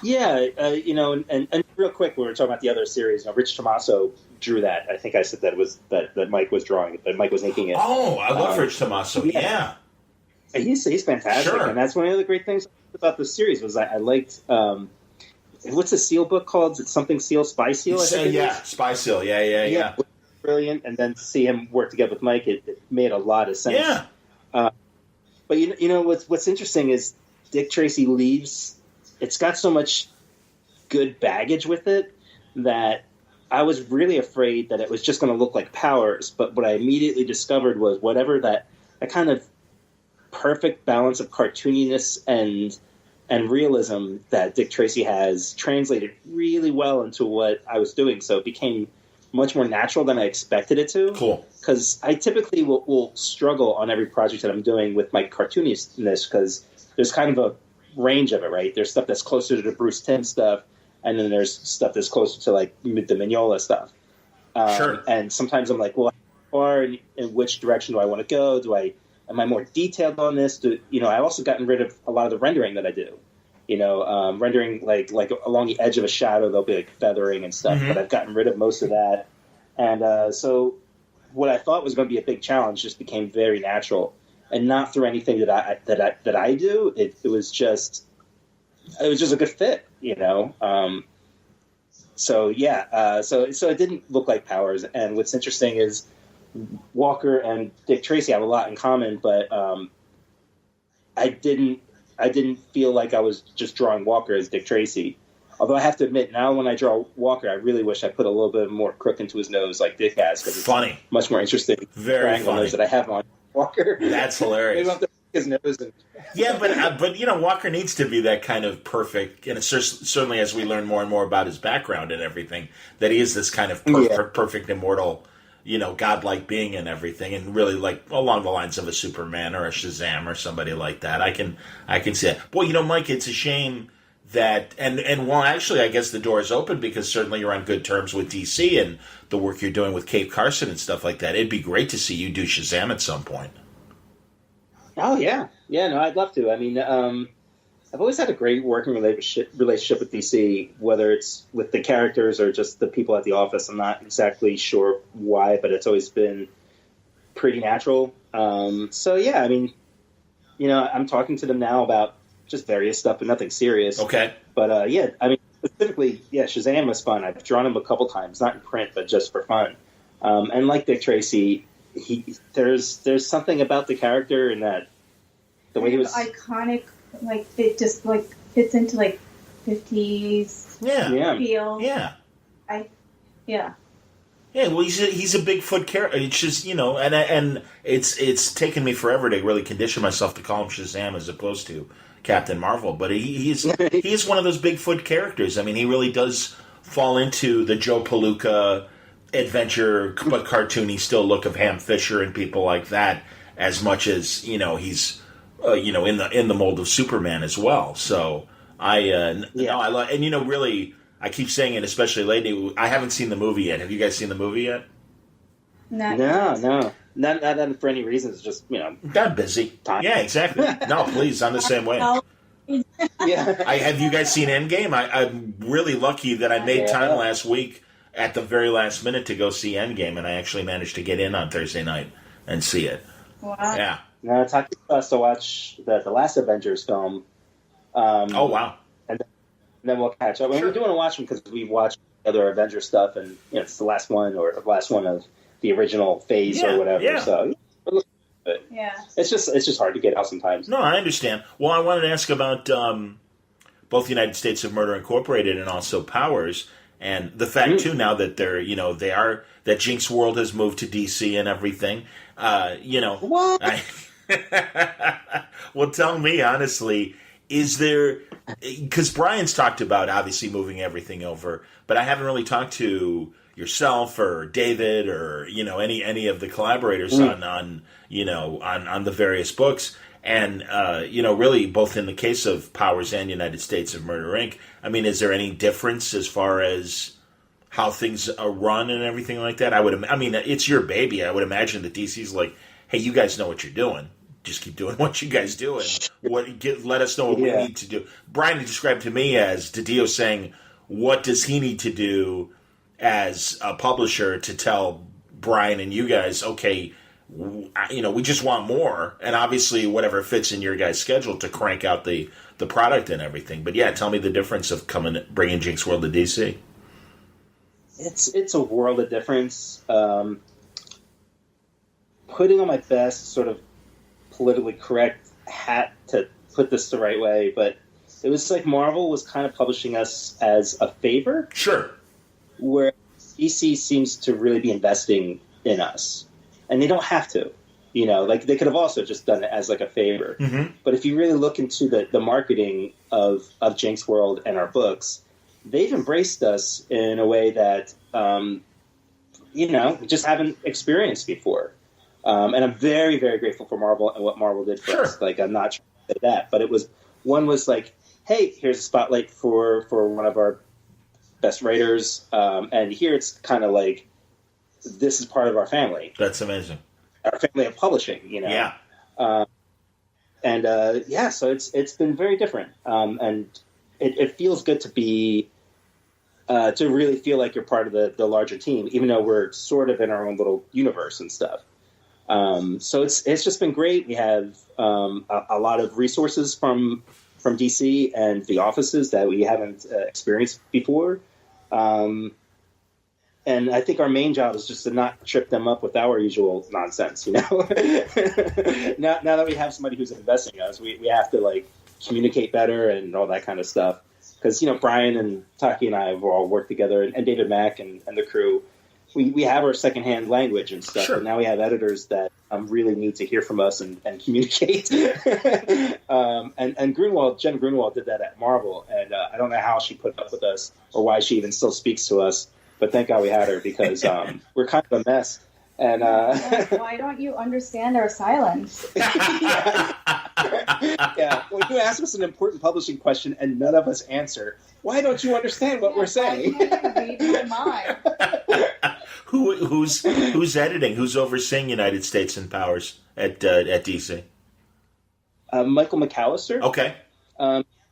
Yeah, and real quick, when we were talking about the other series, Rich Tommaso drew that. I think I said that Mike was drawing it, that Mike was inking it. Oh, I love Rich Tommaso. Yeah. He's fantastic, sure. And that's one of the great things about the series was I liked. What's the Seal book called? Is it something Seal? Spy Seal? I think Spy Seal. Yeah. Brilliant, and then to see him work together with Mike, it made a lot of sense. Yeah. But what's interesting is Dick Tracy leaves. It's got so much good baggage with it that I was really afraid that it was just going to look like Powers. But what I immediately discovered was whatever that kind of perfect balance of cartooniness and realism that Dick Tracy has translated really well into what I was doing. So it became much more natural than I expected it to. Cool. Because I typically will struggle on every project that I'm doing with my cartooniness because there's kind of a range of it, right? There's stuff that's closer to the Bruce Timm stuff, and then there's stuff that's closer to like the Mignola stuff. Sure. And sometimes I'm like, well, in which direction do I want to go? Am I more detailed on this? I've also gotten rid of a lot of the rendering that I do. Rendering like along the edge of a shadow, there'll be like feathering and stuff, but I've gotten rid of most of that. And so what I thought was going to be a big challenge just became very natural, and not through anything that I do. It was just a good fit, So it didn't look like Powers. And what's interesting is Walker and Dick Tracy have a lot in common, but I didn't feel like I was just drawing Walker as Dick Tracy. Although I have to admit, now when I draw Walker, I really wish I put a little bit more crook into his nose like Dick has, because it's funny, much more interesting. Very funny nose that I have on Walker. That's hilarious. His nose and Yeah, but Walker needs to be that kind of perfect, and it's certainly as we learn more and more about his background and everything, that he is this kind of perfect, immortal, godlike being and everything, and really like along the lines of a Superman or a Shazam or somebody like that. I can see it. Boy, Mike, it's a shame that, and well, actually, I guess the door is open because certainly you're on good terms with DC and the work you're doing with Cave Carson and stuff like that. It'd be great to see you do Shazam at some point. Oh yeah, no, I'd love to. I mean, I've always had a great working relationship with DC, whether it's with the characters or just the people at the office. I'm not exactly sure why, but it's always been pretty natural. So yeah, I mean, I'm talking to them now about just various stuff, but nothing serious. Okay. But I mean, specifically, Shazam was fun. I've drawn him a couple times, not in print, but just for fun. And like Dick Tracy, there's something about the character and that the way he was iconic, like it just like fits into like 50s feel. Yeah. Yeah, well, he's a Bigfoot character. It's just and it's taken me forever to really condition myself to call him Shazam as opposed to Captain Marvel. But he's one of those Bigfoot characters. I mean, he really does fall into the Joe Palooka adventure but cartoony still look of Ham Fisher and people like that, as much as he's in the mold of Superman as well. So I love, and really, I keep saying it, especially lately. I haven't seen the movie yet. Have you guys seen the movie yet? No. Not for any reason. It's just I'm busy. Time. Yeah, exactly. No, please, I'm the same way. Yeah. Have you guys seen Endgame? I'm really lucky that I made time last week at the very last minute to go see Endgame, and I actually managed to get in on Thursday night and see it. Wow. Yeah. No, Taki us to watch the last Avengers film. Oh, wow. And then we'll catch up. I mean, we do want to watch them because we watched other Avengers stuff, and it's the last one of the original phase or whatever. Yeah. So, it's just hard to get out sometimes. No, I understand. Well, I wanted to ask about both United States of Murder Incorporated and also Powers. And the fact too now that that Jinx World has moved to DC and everything, What? Well, tell me honestly, is there? Because Brian's talked about obviously moving everything over, but I haven't really talked to yourself or David or any of the collaborators on the various books. And, really, both in the case of Powers and United States of Murder, Inc., I mean, is there any difference as far as how things are run and everything like that? It's your baby. I would imagine that DC's like, hey, you guys know what you're doing. Just keep doing what you guys do and let us know what we need to do. Brian described to me as DiDio saying, what does he need to do as a publisher to tell Brian and you guys, okay, we just want more, and obviously whatever fits in your guys' schedule to crank out the product and everything. But yeah, tell me the difference of bringing Jinx World to DC. It's a world of difference. Putting on my best sort of politically correct hat to put this the right way, but It was like Marvel was kind of publishing us as a favor. Sure. Where DC seems to really be investing in us. And they don't have to. You know, like they could have also just done it as like a favor. Mm-hmm. But if you really look into the marketing of Jinx World and our books, they've embraced us in a way that, you know, we just haven't experienced before. And I'm very, very grateful for Marvel and what Marvel did for us. Like, I'm not trying to say that, but one was like, hey, here's a spotlight for one of our best writers. And here it's kind of like, this is part of our family. That's amazing. Our family of publishing, you know? Yeah. So it's been very different. And it feels good to be, to really feel like you're part of the larger team, even though we're sort of in our own little universe and stuff. So it's just been great. We have a lot of resources from DC and the offices that we haven't experienced before. And I think our main job is just to not trip them up with our usual nonsense, you know? now that we have somebody who's investing in us, we have to, like, communicate better and all that kind of stuff. Because, you know, Brian and Taki and I have all worked together, and David Mack and the crew. We have our secondhand language and stuff, Sure. but now we have editors that really need to hear from us and communicate. And Jen Grunwald did that at Marvel, and I don't know how she put up with us or why she even still speaks to us. But thank God we had her, because we're kind of a mess. And why don't you understand our silence? Yeah. When you ask us an important publishing question and none of us answer, why don't you understand what we're saying? Why can't you read my mind? Who's editing? Who's overseeing United States and Powers at DC? Michael McAllister. Okay.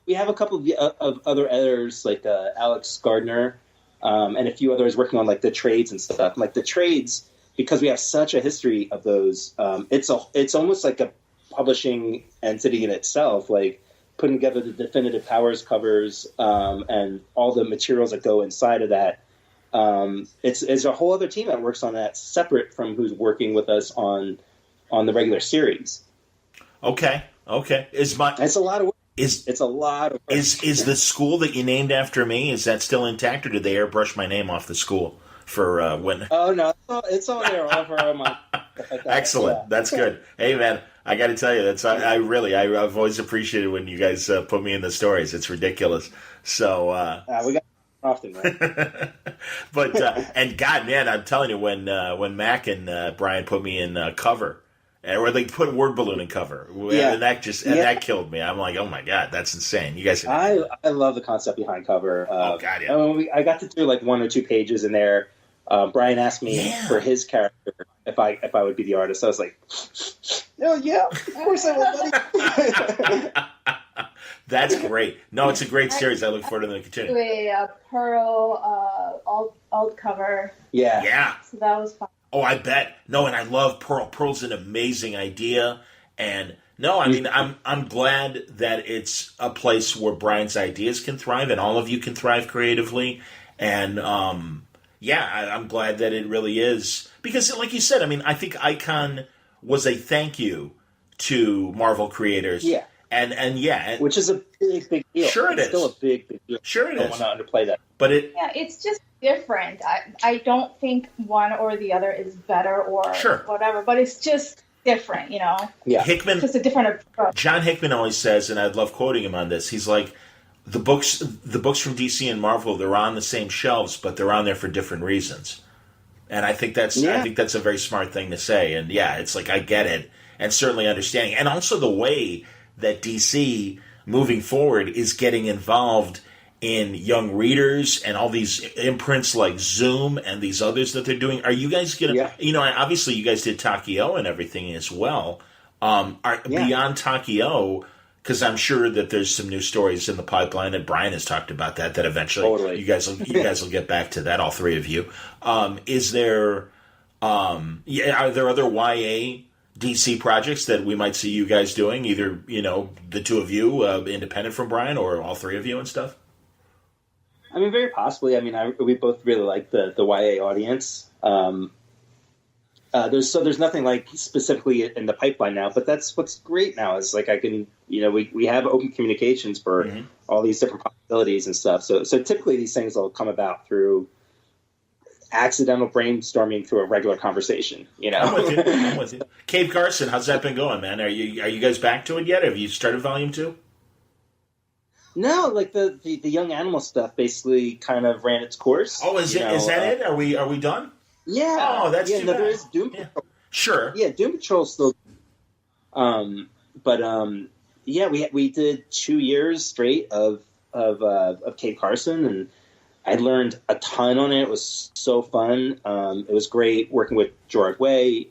We have a couple of other editors, like Alex Gardner, and a few others working on like the trades and stuff. Like the trades, because we have such a history of those, it's almost like a publishing entity in itself. Like putting together the definitive Powers covers and all the materials that go inside of that. It's a whole other team that works on that, separate from who's working with us on the regular series. Okay. It's a lot of work. It's a lot of work. Is the school that you named after me, is that still intact, or did they airbrush my name off the school for when? Oh no, it's all there, all for our month. Excellent. Yeah. That's good. Hey man, I got to tell you, I've always appreciated when you guys put me in the stories. It's ridiculous. So we got often, right? But and God, man, I'm telling you, when Mac and Brian put me in cover. Or they put Word Balloon in cover, and that killed me. I'm like, oh my God, that's insane! You guys, I love the concept behind cover. Oh God, yeah. I got to do like 1 or 2 pages in there. Brian asked me for his character if I would be the artist. I was like, oh yeah, of course I will. That's great. No, it's a great series. I look forward to the continue. A Pearl alt cover. Yeah. So that was fun. Oh, I bet. No, and I love Pearl. Pearl's an amazing idea. And no, I mean, I'm glad that it's a place where Brian's ideas can thrive and all of you can thrive creatively. And I'm glad that it really is. Because like you said, I mean, I think Icon was a thank you to Marvel creators. Yeah. And which is a big deal. Sure it is. Still a big deal. Sure it is. I don't want to underplay that. But it's just different. I don't think one or the other is better or whatever, but it's just different, you know? Yeah. Hickman, just a different approach. John Hickman always says, and I love quoting him on this, he's like, the books from DC and Marvel, they're on the same shelves, but they're on there for different reasons. And I think that's a very smart thing to say. And yeah, it's like, I get it. And certainly understanding. And also the way that DC moving forward is getting involved in young readers and all these imprints like Zoom and these others that they're doing. Are you guys going to, obviously you guys did Taki-O and everything as well. Beyond Taki-O, because I'm sure that there's some new stories in the pipeline, and Brian has talked about that eventually you guys will get back to that, all three of you. Is there, are there other YA DC projects that we might see you guys doing, either, the two of you, independent from Brian, or all three of you and stuff? I mean, very possibly. I mean, we both really like the YA audience. there's nothing like specifically in the pipeline now, but that's what's great now is like I can, we have open communications for all these different possibilities and stuff. So typically these things will come about through accidental brainstorming through a regular conversation, I'm with you. Cave Carson, how's that been going, man? Are you guys back to it yet? Have you started volume 2? No, like the young animal stuff basically kind of ran its course. Oh, is that it? Are we done? Yeah. Oh, that's too bad. There is Doom Patrol. Sure. Yeah, Doom Patrol still. We did 2 years straight of Cave Carson, and I learned a ton on it. It was so fun. It was great working with Gerard Way,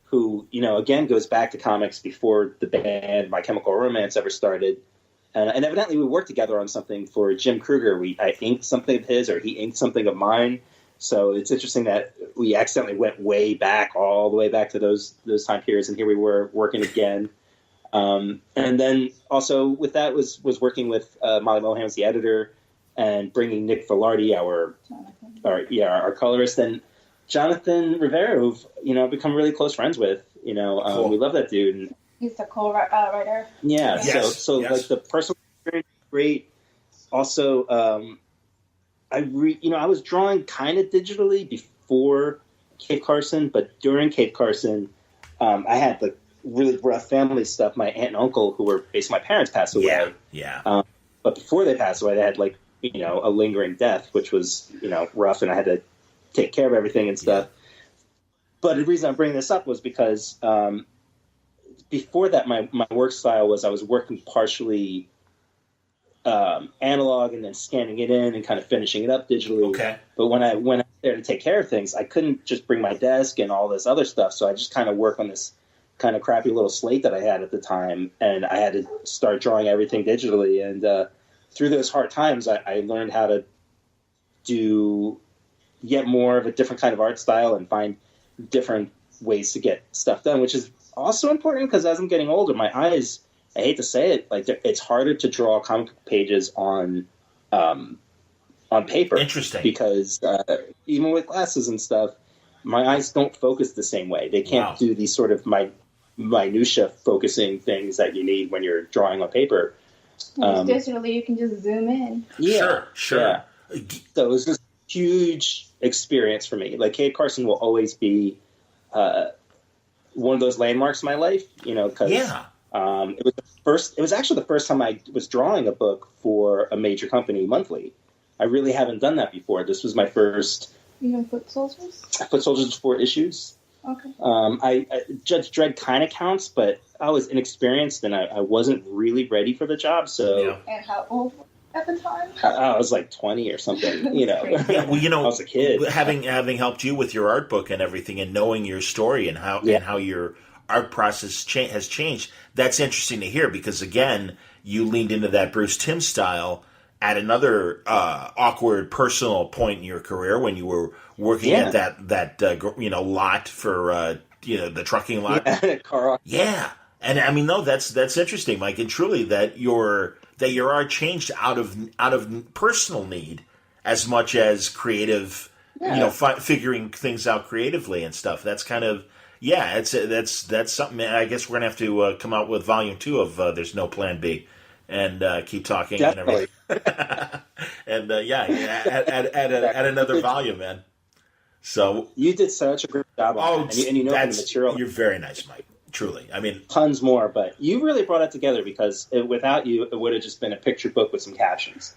who again goes back to comics before the band My Chemical Romance ever started. And evidently we worked together on something for Jim Kruger. I inked something of his, or he inked something of mine. So it's interesting that we accidentally went way back, all the way back to those time periods, and here we were working again. And then also with that was working with Molly Mohans, the editor, and bringing Nick Velarde, our colorist, and Jonathan Rivera, who've become really close friends with. Cool. We love that dude. And, he's the co-writer. Yeah. Yes. So yes. Like the personal experience is great. Also, I was drawing kind of digitally before Cave Carson, but during Cave Carson, I had the really rough family stuff. My aunt and uncle, who were basically my parents, passed away. Yeah. But before they passed away, they had a lingering death, which was rough, and I had to take care of everything and stuff. Yeah. But the reason I'm bringing this up was because before that, my work style was I was working partially analog and then scanning it in and kind of finishing it up digitally. Okay. But when I went out there to take care of things, I couldn't just bring my desk and all this other stuff. So I just kind of work on this kind of crappy little slate that I had at the time, and I had to start drawing everything digitally. And through those hard times, I learned how to do yet more of a different kind of art style and find different ways to get stuff done, which is also important because as I'm getting older, my eyes, I hate to say it, it's harder to draw comic pages on paper. Interesting. Because even with glasses and stuff, my eyes don't focus the same way. They can't do these sort of minutia focusing things that you need when you're drawing on paper. Digitally, you can just zoom in. Yeah, sure. Yeah. So it was this huge experience for me. Like Cave Carson will always be one of those landmarks in my life, because it was actually the first time I was drawing a book for a major company monthly. I really haven't done that before. This was my first. Even Foot Soldiers? Foot Soldiers was 4 issues. Okay. I Judge Dredd kind of counts, but I was inexperienced and I wasn't really ready for the job. So. And how old were you at the time? I was like 20 or something. Yeah, well, I was a kid. Having helped you with your art book and everything, and knowing your story and how your art process has changed, that's interesting to hear because again, you leaned into that Bruce Timm style at another awkward personal point in your career when you were working at that lot for the trucking lot. Yeah, and I mean, no, that's interesting, Mike, and truly that your art changed out of personal need as much as creative, figuring things out creatively and stuff. That's kind of that's something. I guess we're gonna have to come out with volume 2 of There's No Plan B. And keep talking. Definitely. And everything. And add another volume, man. So you did such a great job on it. And the material. You're very nice, Mike. Truly. I mean, tons more, but you really brought it together because without you, it would have just been a picture book with some captions.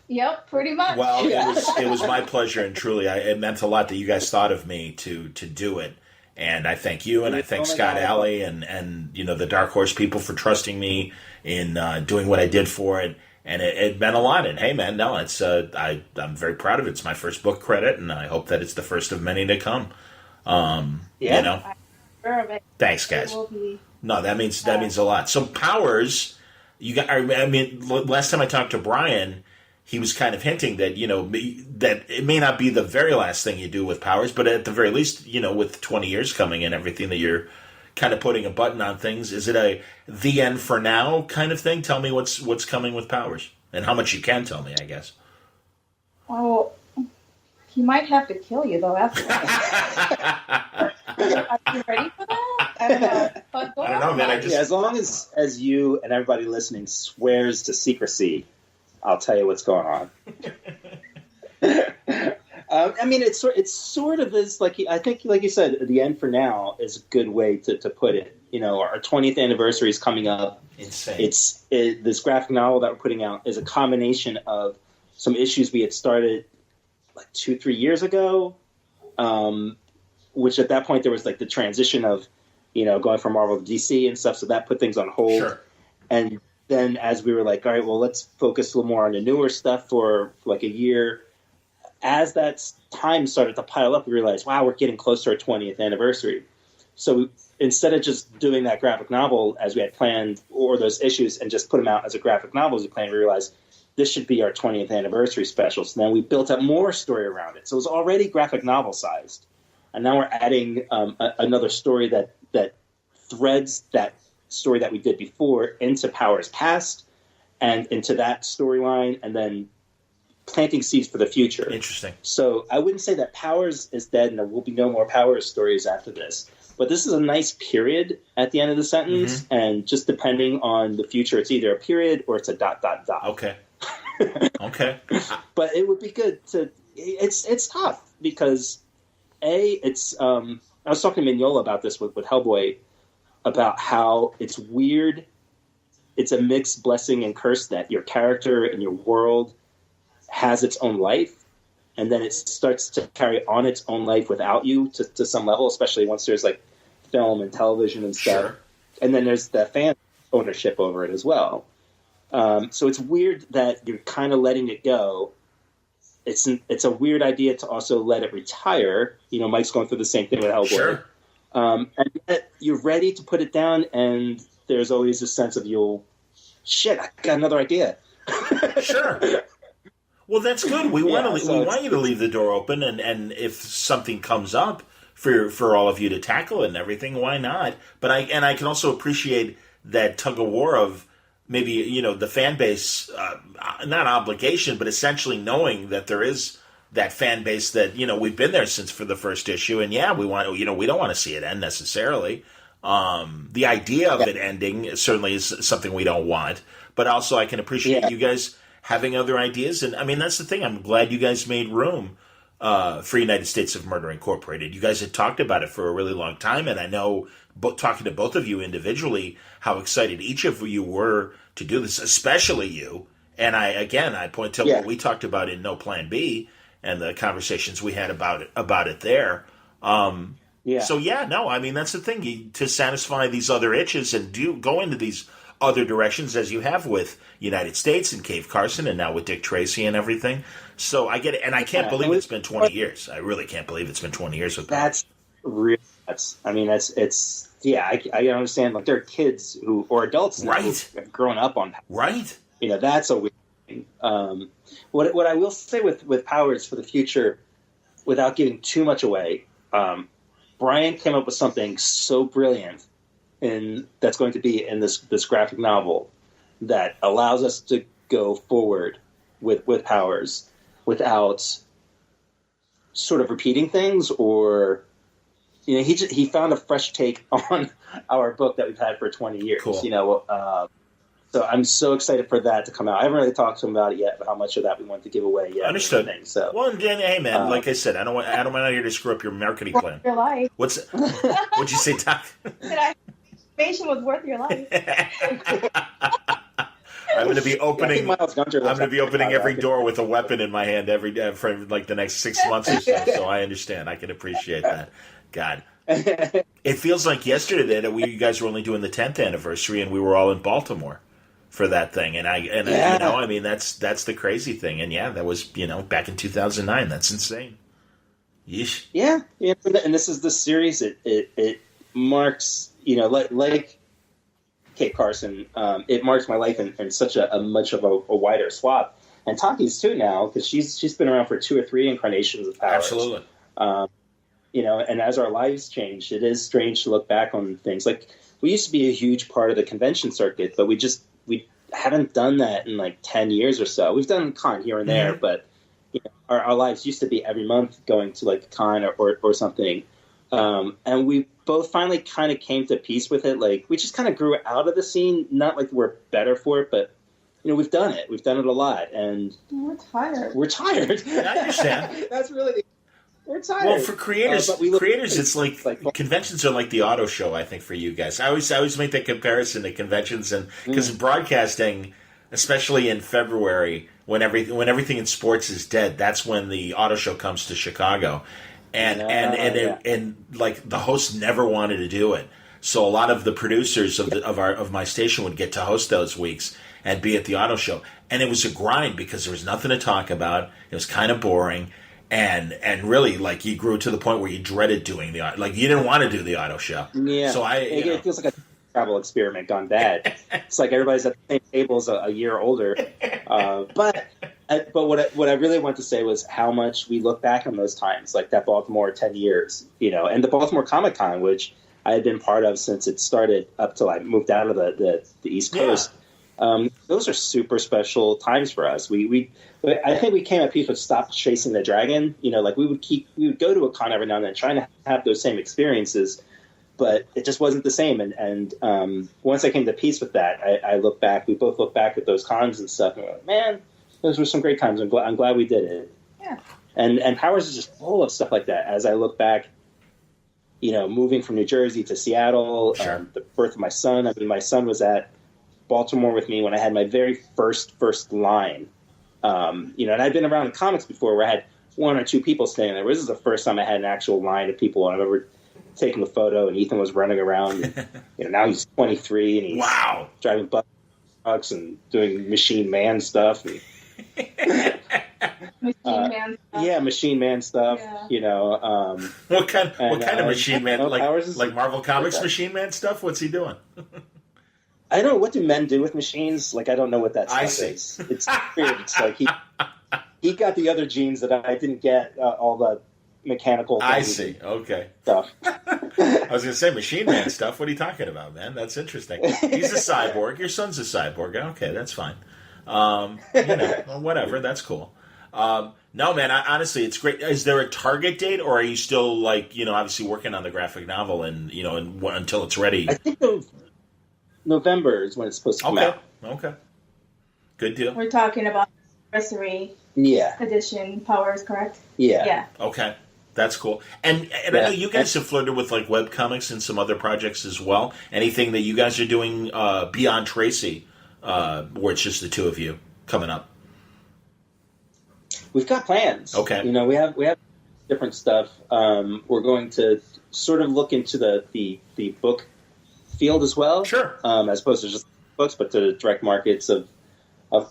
Yep, pretty much. Well, it was my pleasure, and truly, it meant a lot that you guys thought of me to do it. And I thank you, and I thank Scott Alley and the Dark Horse people for trusting me in doing what I did for it. And it meant a lot. And hey, man, no, it's I'm very proud of it. It's my first book credit, and I hope that it's the first of many to come. Thanks, guys. No, that means a lot. So Powers, you got. I mean, last time I talked to Brian, he was kind of hinting that that it may not be the very last thing you do with Powers, but at the very least, with 20 years coming and everything that you're kind of putting a button on things, is it the end for now kind of thing? Tell me what's coming with Powers and how much you can tell me, I guess. Oh, he might have to kill you though after that. Are you ready for that? I don't know. But go I don't know, on, man. Mike. Yeah, as long as you and everybody listening swears to secrecy, I'll tell you what's going on. I mean, it's sort of is like, I think, like you said, the end for now is a good way to put it. You know, our 20th anniversary is coming up. Insane. This graphic novel that we're putting out is a combination of some issues we had started like 2-3 years ago, which at that point there was like the transition of, you know, going from Marvel to DC and stuff. So that put things on hold. Sure. And then as we were like, all right, well, let's focus a little more on the newer stuff for like a year. As that time started to pile up, we realized, wow, we're getting close to our 20th anniversary. So instead of just doing that graphic novel as we had planned, or those issues, and just put them out as a graphic novel as we planned, we realized this should be our 20th anniversary special. So then we built up more story around it. So it was already graphic novel sized. And now we're adding another story that threads that story that we did before into Powers Past and into that storyline, and then planting seeds for the future. Interesting. So I wouldn't say that Powers is dead and there will be no more Powers stories after this. But this is a nice period at the end of the sentence, and just depending on the future, it's either a period or it's a ... Okay. Okay. But it would be good to. It's tough because it's. I was talking to Mignola about this with Hellboy, about how it's weird. It's a mixed blessing and curse that your character and your world has its own life, and then it starts to carry on its own life without you to some level, especially once there's like film and television and stuff. Sure. And then there's the fan ownership over it as well. So it's weird that you're kind of letting it go. It's a weird idea to also let it retire. You know, Mike's going through the same thing with Hellboy. Sure. And yet you're ready to put it down, and there's always a sense of I got another idea. Sure. Well, that's good. We want you to leave the door open, and if something comes up for all of you to tackle it and everything, why not? But I can also appreciate that tug of war of maybe, you know, the fan base, not obligation, but essentially knowing that there is that fan base that, you know, we've been there since for the first issue, and we want, you know, we don't want to see it end necessarily. The idea of it ending certainly is something we don't want, but also I can appreciate you guys having other ideas. And I mean, that's the thing. I'm glad you guys made room for United States of Murder Incorporated. You guys had talked about it for a really long time, and I know, talking to both of you individually, how excited each of you were to do this, especially you. And I point to what we talked about in No Plan B and the conversations we had about it there. So I mean, that's the thing, to satisfy these other itches and go into these other directions as you have with United States and Cave Carson and now with Dick Tracy and everything. So I get it. And I can't believe it's been 20 years. I really can't believe it's been 20 years with that. I can understand, like, there are kids or adults now who have grown up on Powers. Right. You know, that's a weird thing. What I will say with Powers for the future, without giving too much away, Brian came up with something so brilliant that's going to be in this graphic novel that allows us to go forward with Powers without sort of repeating things, or, you know, he found a fresh take on our book that we've had for 20 years. Cool. You know, so I'm so excited for that to come out. I haven't really talked to him about it yet, but how much of that we want to give away yet. Understood. So, well, and hey, man, like I said, I don't want here to screw up your marketing plan. Your life. What'd you say, Doc? Information was worth your life. I'm going to be opening. Every that. door with a weapon in my hand every day for like the next 6 months or so. So I understand. I can appreciate that. God, it feels like yesterday that you guys were only doing the 10th anniversary, and we were all in Baltimore for that thing. And you know, I mean, that's the crazy thing. And that was, you know, back in 2009. That's insane. Yeesh. Yeah. And this is the series. It marks, you know, like Cave Carson, it marks my life in such a much of a wider swath. And Taki's too now, because she's been around for 2 or 3 incarnations of Powers. Absolutely. You know, and as our lives changed, it is strange to look back on things. Like, we used to be a huge part of the convention circuit, but we haven't done that in like 10 years or so. We've done con here and there, but, you know, our lives used to be every month going to like con or something. And we both finally kind of came to peace with it. Like, we just kind of grew out of the scene. Not like we're better for it, but, we've done it. We've done it a lot. And we're tired. We're tired. I understand. That's really... We're tired. Well, for creators, it's like conventions are like the auto show. I think for you guys, I always make that comparison to conventions, and because in broadcasting, especially in February, when everything in sports is dead, that's when the auto show comes to Chicago, and like the hosts never wanted to do it, so a lot of the producers of my station would get to host those weeks and be at the auto show, and it was a grind because there was nothing to talk about. It was kind of boring. And really, like, you grew to the point where you dreaded doing you didn't want to do the auto show. Yeah. So it feels like a travel experiment gone bad. It's like everybody's at the same tables a year older. But what I really want to say was how much we look back on those times, like that Baltimore 10 years, and the Baltimore Comic Con, which I had been part of since it started up till I moved out of the East Coast. Those are super special times for us. I think we came at peace with stop chasing the dragon. Like we would go to a con every now and then trying to have those same experiences, but it just wasn't the same. And once I came to peace with that, I look back, we both look back at those cons and stuff and we're like, man, those were some great times. I'm glad we did it. Yeah. And Powers is just full of stuff like that. As I look back, moving from New Jersey to Seattle, sure. The birth of my son. I mean, my son was at Baltimore with me when I had my very first line. And I'd been around in comics before where I had one or two people standing there. This is the first time I had an actual line of people, and I remember taking a photo, and Ethan was running around. And, now he's 23, and he's driving bus trucks and doing machine man stuff. And, Machine man stuff. Yeah, machine man stuff. Yeah. What kind of machine man? Like Marvel Comics like machine man stuff? What's he doing? I don't know. What do men do with machines? Like, I don't know what that stuff is. It's weird. It's like he got the other genes that I didn't get, all the mechanical I see. Okay. Stuff. I was going to say machine man stuff. What are you talking about, man? That's interesting. He's a cyborg. Your son's a cyborg. Okay, that's fine. Whatever. That's cool. No, man, honestly, it's great. Is there a target date, or are you still, obviously working on the graphic novel and until it's ready? I think November is when it's supposed to come out. Okay. Good deal. We're talking about anniversary edition Powers, correct? Yeah. Okay. That's cool. And I know you guys have flirted with webcomics and some other projects as well. Anything that you guys are doing beyond Tracy, where it's just the two of you coming up? We've got plans. Okay. We have different stuff. We're going to sort of look into the book field as well. Sure. As opposed to just books, but to direct markets of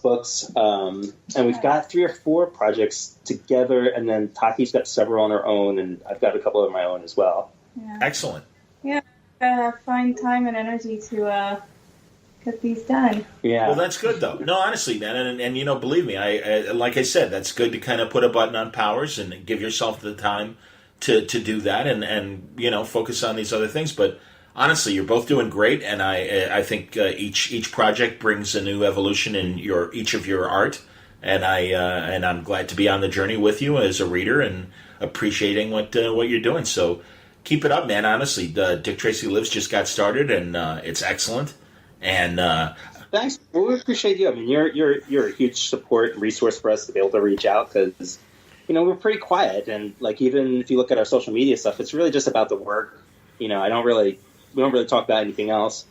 books. And we've got 3 or 4 projects together, and then Taki's got several on her own, and I've got a couple of my own as well. Yeah. Excellent. Yeah, find time and energy to get these done. Yeah. Well, that's good, though. No, honestly, man, and believe me, I like I said, that's good to kind of put a button on Powers and give yourself the time to do that and focus on these other things, but honestly, you're both doing great, and I think each project brings a new evolution in each of your art, and I'm glad to be on the journey with you as a reader and appreciating what you're doing. So keep it up, man. Honestly, Dick Tracy Lives just got started, and it's excellent. And thanks. Well, we appreciate you. I mean, you're a huge support and resource for us to be able to reach out because we're pretty quiet, and even if you look at our social media stuff, it's really just about the work. We don't really talk about anything else.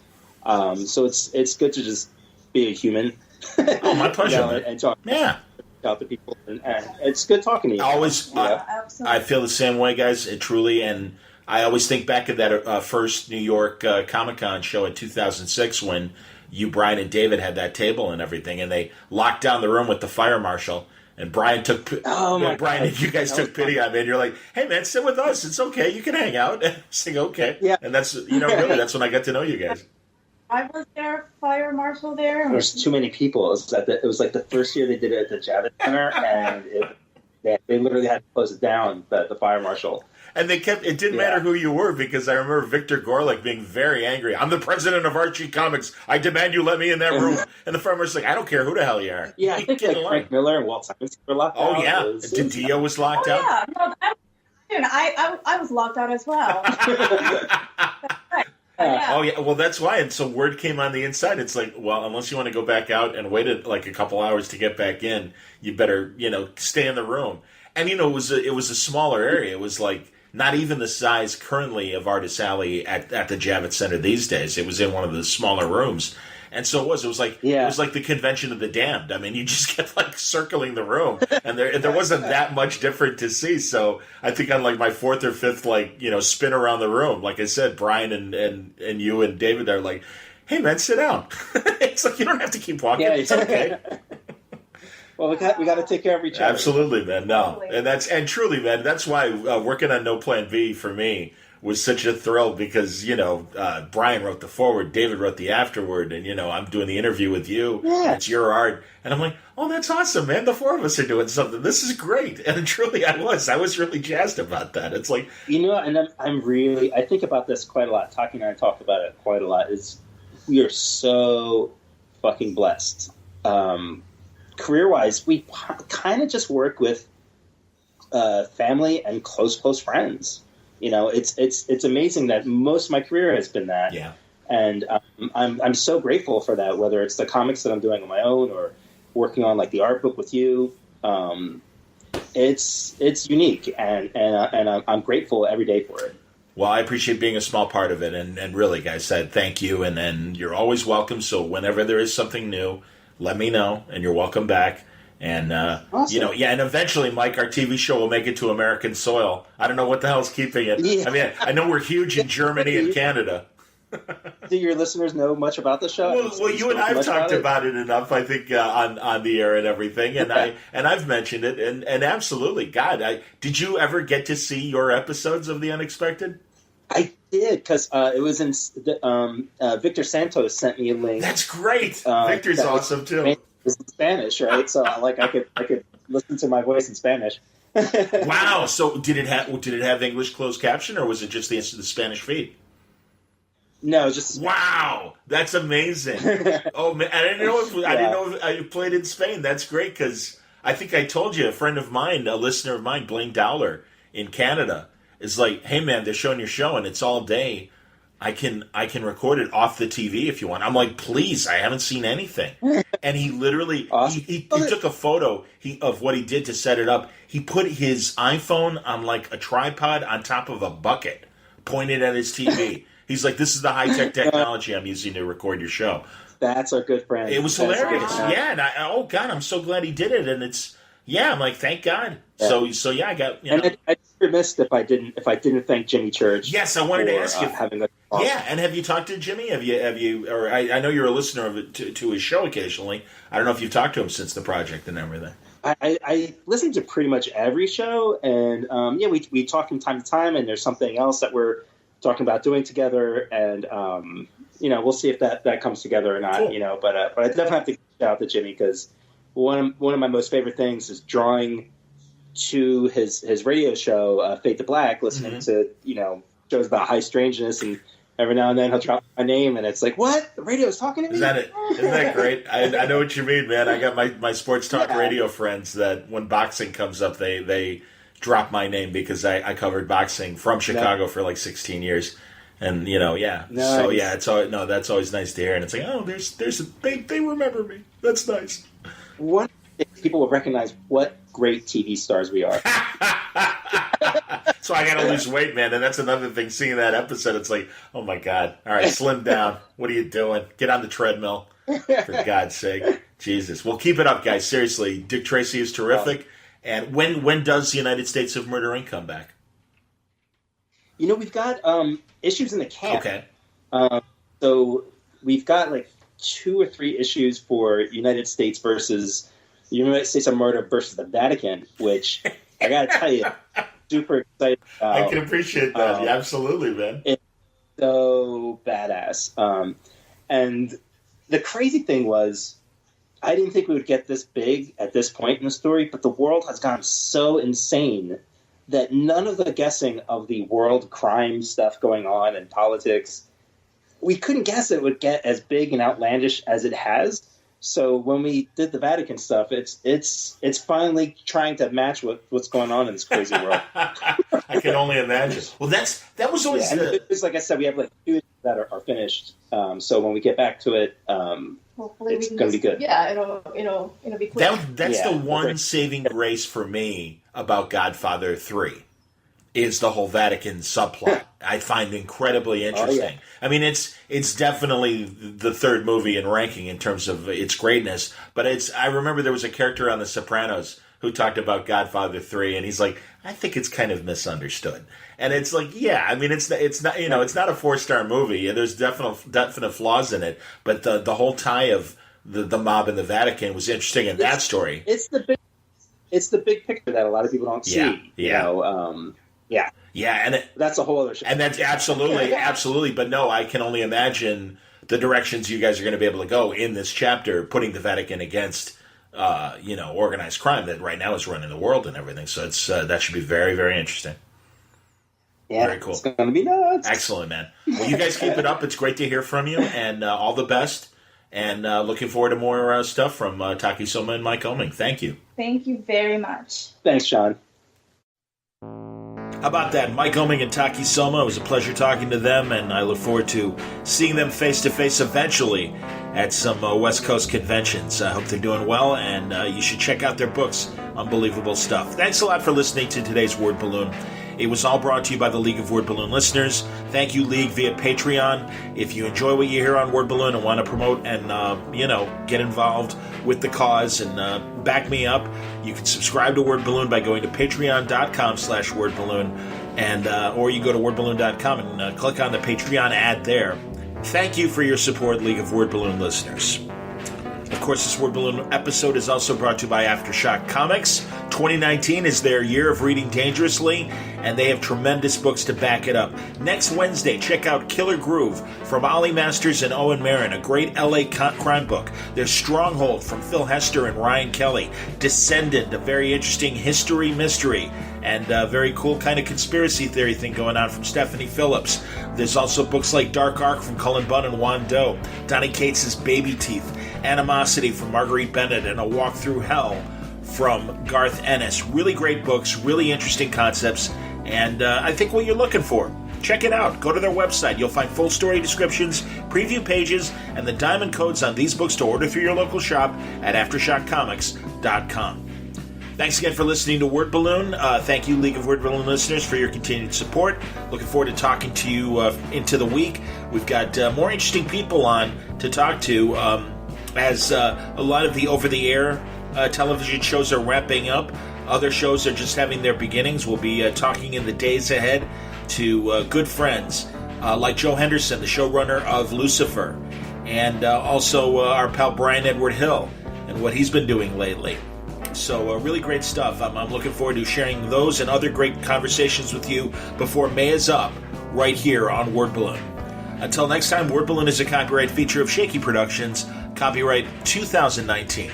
So it's good to just be a human. Oh, my pleasure. And talk to people. And it's good talking to you. Always. I feel the same way, guys, truly. And I always think back of that first New York Comic-Con show in 2006 when you, Brian, and David had that table and everything, and they locked down the room with the fire marshal. And Brian took you guys took pity on me, and you're like, "Hey, man, sit with us. It's okay. You can hang out." And I was okay. Yeah. And that's really that's when I got to know you guys. I was there, fire marshal there. There's too many people. It was like the first year they did it at the Javits Center, and they literally had to close it down. The fire marshal. And it didn't matter who you were, because I remember Victor Gorlick being very angry. "I'm the president of Archie Comics. I demand you let me in that room." And the farmer's like, "I don't care who the hell you are." Yeah, I think Frank Miller and Walt Simonson were locked out. Oh, yeah. Didio was locked out. Yeah, no, I was locked out as well. Oh yeah, well that's why. And so word came on the inside. It's like, well, unless you want to go back out and wait like a couple hours to get back in, you better stay in the room. And it was a smaller area. It was like not even the size currently of Artist Alley at the Javits Center these days. It was in one of the smaller rooms. And so it was like the convention of the damned. I mean, you just kept like circling the room, and there wasn't that much different to see. So I think on like my fourth or fifth spin around the room, like I said, Brian and you and David are like, "Hey man, sit down." It's like you don't have to keep walking. Yeah, it's okay. Well, we got to take care of each other. Absolutely, man. No, and truly, man, that's why working on No Plan B for me was such a thrill because, Brian wrote the foreword, David wrote the afterword, and, I'm doing the interview with you. Yeah. It's your art. And I'm like, oh, that's awesome, man. The four of us are doing something. This is great. And truly, I was really jazzed about that. It's like... and I think about this quite a lot. Taki and I talk about it quite a lot. We are so fucking blessed. Career-wise, we kind of just work with family and close friends. It's amazing that most of my career has been that. Yeah. And I'm so grateful for that, whether it's the comics that I'm doing on my own or working on like the art book with you. It's unique, and I'm grateful every day for it. Well, I appreciate being a small part of it, and really, guys, thank you, and you're always welcome. So whenever there is something new, let me know, and you're welcome back. And, awesome. And eventually, Mike, our TV show will make it to American soil. I don't know what the hell's keeping it. Yeah. I mean, I know we're huge in Germany and Canada. Do your listeners know much about the show? Well, you and I have talked about it enough, I think, on the air and everything, and I've mentioned it, and absolutely, God, did you ever get to see your episodes of The Unexpected? I did, because it was in Victor Santos sent me a link. That's great. Victor's awesome too. In Spanish, right? So I could listen to my voice in Spanish. Wow! So did it have English closed caption, or was it just the Spanish feed? No, just wow! That's amazing. Oh man, I didn't know if I played in Spain. That's great because I think I told you a friend of mine, a listener of mine, Blaine Dowler in Canada, is like, hey man, they're showing your show and it's all day. I can record it off the TV if you want. I'm like, please, I haven't seen anything. And he literally, awesome. he took a photo of what he did to set it up. He put his iPhone on like a tripod on top of a bucket, pointed at his TV. He's like, this is the high-tech technology I'm using to record your show. That's our good friend. It was hilarious. Yeah, and oh God, I'm so glad he did it. And I'm like, thank God. Yeah. So yeah, I got. And I'd be remiss if I didn't thank Jimmy Church. Yes, I wanted to ask you. Having awesome. Yeah, and have you talked to Jimmy? Have you? Or I know you're a listener of it to his show occasionally. I don't know if you've talked to him since the project and everything. I listen to pretty much every show, and we talk from time to time. And there's something else that we're talking about doing together, and we'll see if that comes together or not. Cool. But I definitely have to shout out to Jimmy because one of my most favorite things is drawing to his radio show, Fade to Black, listening to shows about high strangeness, and every now and then he'll drop my name, and it's like, what? The radio's talking to me? Isn't that great? I know what you mean, man. I got my sports talk radio friends that when boxing comes up, they drop my name because I covered boxing from Chicago for like 16 years. And, Nice. So, yeah, that's always nice to hear. And it's like, oh, they remember me. That's nice. One day people will recognize what great TV stars we are. So I got to lose weight, man. And that's another thing. Seeing that episode, it's like, oh, my God. All right, slim down. What are you doing? Get on the treadmill. For God's sake. Jesus. Well, keep it up, guys. Seriously. Dick Tracy is terrific. And when does the United States of Murder, Inc. come back? We've got issues in the camp. Okay. So we've got like 2 or 3 issues for United States versus the United States of Murder versus the Vatican, which I got to tell you, super excited about. I can appreciate that. Yeah, absolutely, man. It's so badass. And the crazy thing was, I didn't think we would get this big at this point in the story, but the world has gone so insane that none of the guessing of the world crime stuff going on and politics, we couldn't guess it would get as big and outlandish as it has. So when we did the Vatican stuff, it's finally trying to match what's going on in this crazy world. I can only imagine. Well, that was always it's like I said, we have like 2 that are finished. So when we get back to it, hopefully it's going to be good. Yeah, it'll be cool. That's the one saving grace for me about Godfather 3 is the whole Vatican subplot. I find incredibly interesting. Oh, yeah. I mean, it's definitely the third movie in ranking in terms of its greatness. But I remember there was a character on The Sopranos who talked about Godfather 3, and he's like, I think it's kind of misunderstood. And it's like, yeah, I mean, it's not it's not a 4-star movie, and there's definite flaws in it. But the whole tie of the mob and the Vatican was interesting in that story. It's the big picture that a lot of people don't see. Yeah. Yeah, and that's a whole other show. And that's absolutely. But no, I can only imagine the directions you guys are going to be able to go in this chapter, putting the Vatican against, organized crime that right now is running the world and everything. So it's that should be very, very interesting. Yeah, very cool. It's going to be nuts. Excellent, man. Well, you guys keep it up. It's great to hear from you, and all the best. And looking forward to more stuff from Taki, Soma, and Mike Oeming. Thank you. Thank you very much. Thanks, Sean. How about that? Mike Oeming and Taki Soma. It was a pleasure talking to them, and I look forward to seeing them face-to-face eventually at some West Coast conventions. I hope they're doing well, and you should check out their books. Unbelievable stuff. Thanks a lot for listening to today's Word Balloon. It was all brought to you by the League of Word Balloon listeners. Thank you, League, via Patreon. If you enjoy what you hear on Word Balloon and want to promote and, get involved with the cause and back me up, you can subscribe to Word Balloon by going to patreon.com/wordballoon, and or you go to wordballoon.com and click on the Patreon ad there. Thank you for your support, League of Word Balloon listeners. Of course, this Word Balloon episode is also brought to you by Aftershock Comics. 2019 is their year of reading dangerously, and they have tremendous books to back it up. Next Wednesday, check out Killer Groove from Ollie Masters and Owen Marin, a great LA crime book. There's Stronghold from Phil Hester and Ryan Kelly. Descendant, a very interesting history mystery, and a very cool kind of conspiracy theory thing going on from Stephanie Phillips. There's also books like Dark Ark from Cullen Bunn and Juan Doe, Donny Cates' Baby Teeth, Animosity from Marguerite Bennett, and A Walk Through Hell from Garth Ennis. Really great books, really interesting concepts, and I think what you're looking for. Check it out. Go to their website. You'll find full story descriptions, preview pages, and the diamond codes on these books to order through your local shop at AftershockComics.com. Thanks again for listening to Word Balloon. Thank you, League of Word Balloon listeners, for your continued support. Looking forward to talking to you into the week. We've got more interesting people on to talk to as a lot of the over-the-air television shows are wrapping up. Other shows are just having their beginnings. We'll be talking in the days ahead to good friends like Joe Henderson, the showrunner of Lucifer, and also our pal Brian Edward Hill and what he's been doing lately. So really great stuff. I'm looking forward to sharing those and other great conversations with you before May is up right here on Word Balloon. Until next time, Word Balloon is a copyright feature of Shaky Productions, copyright 2019.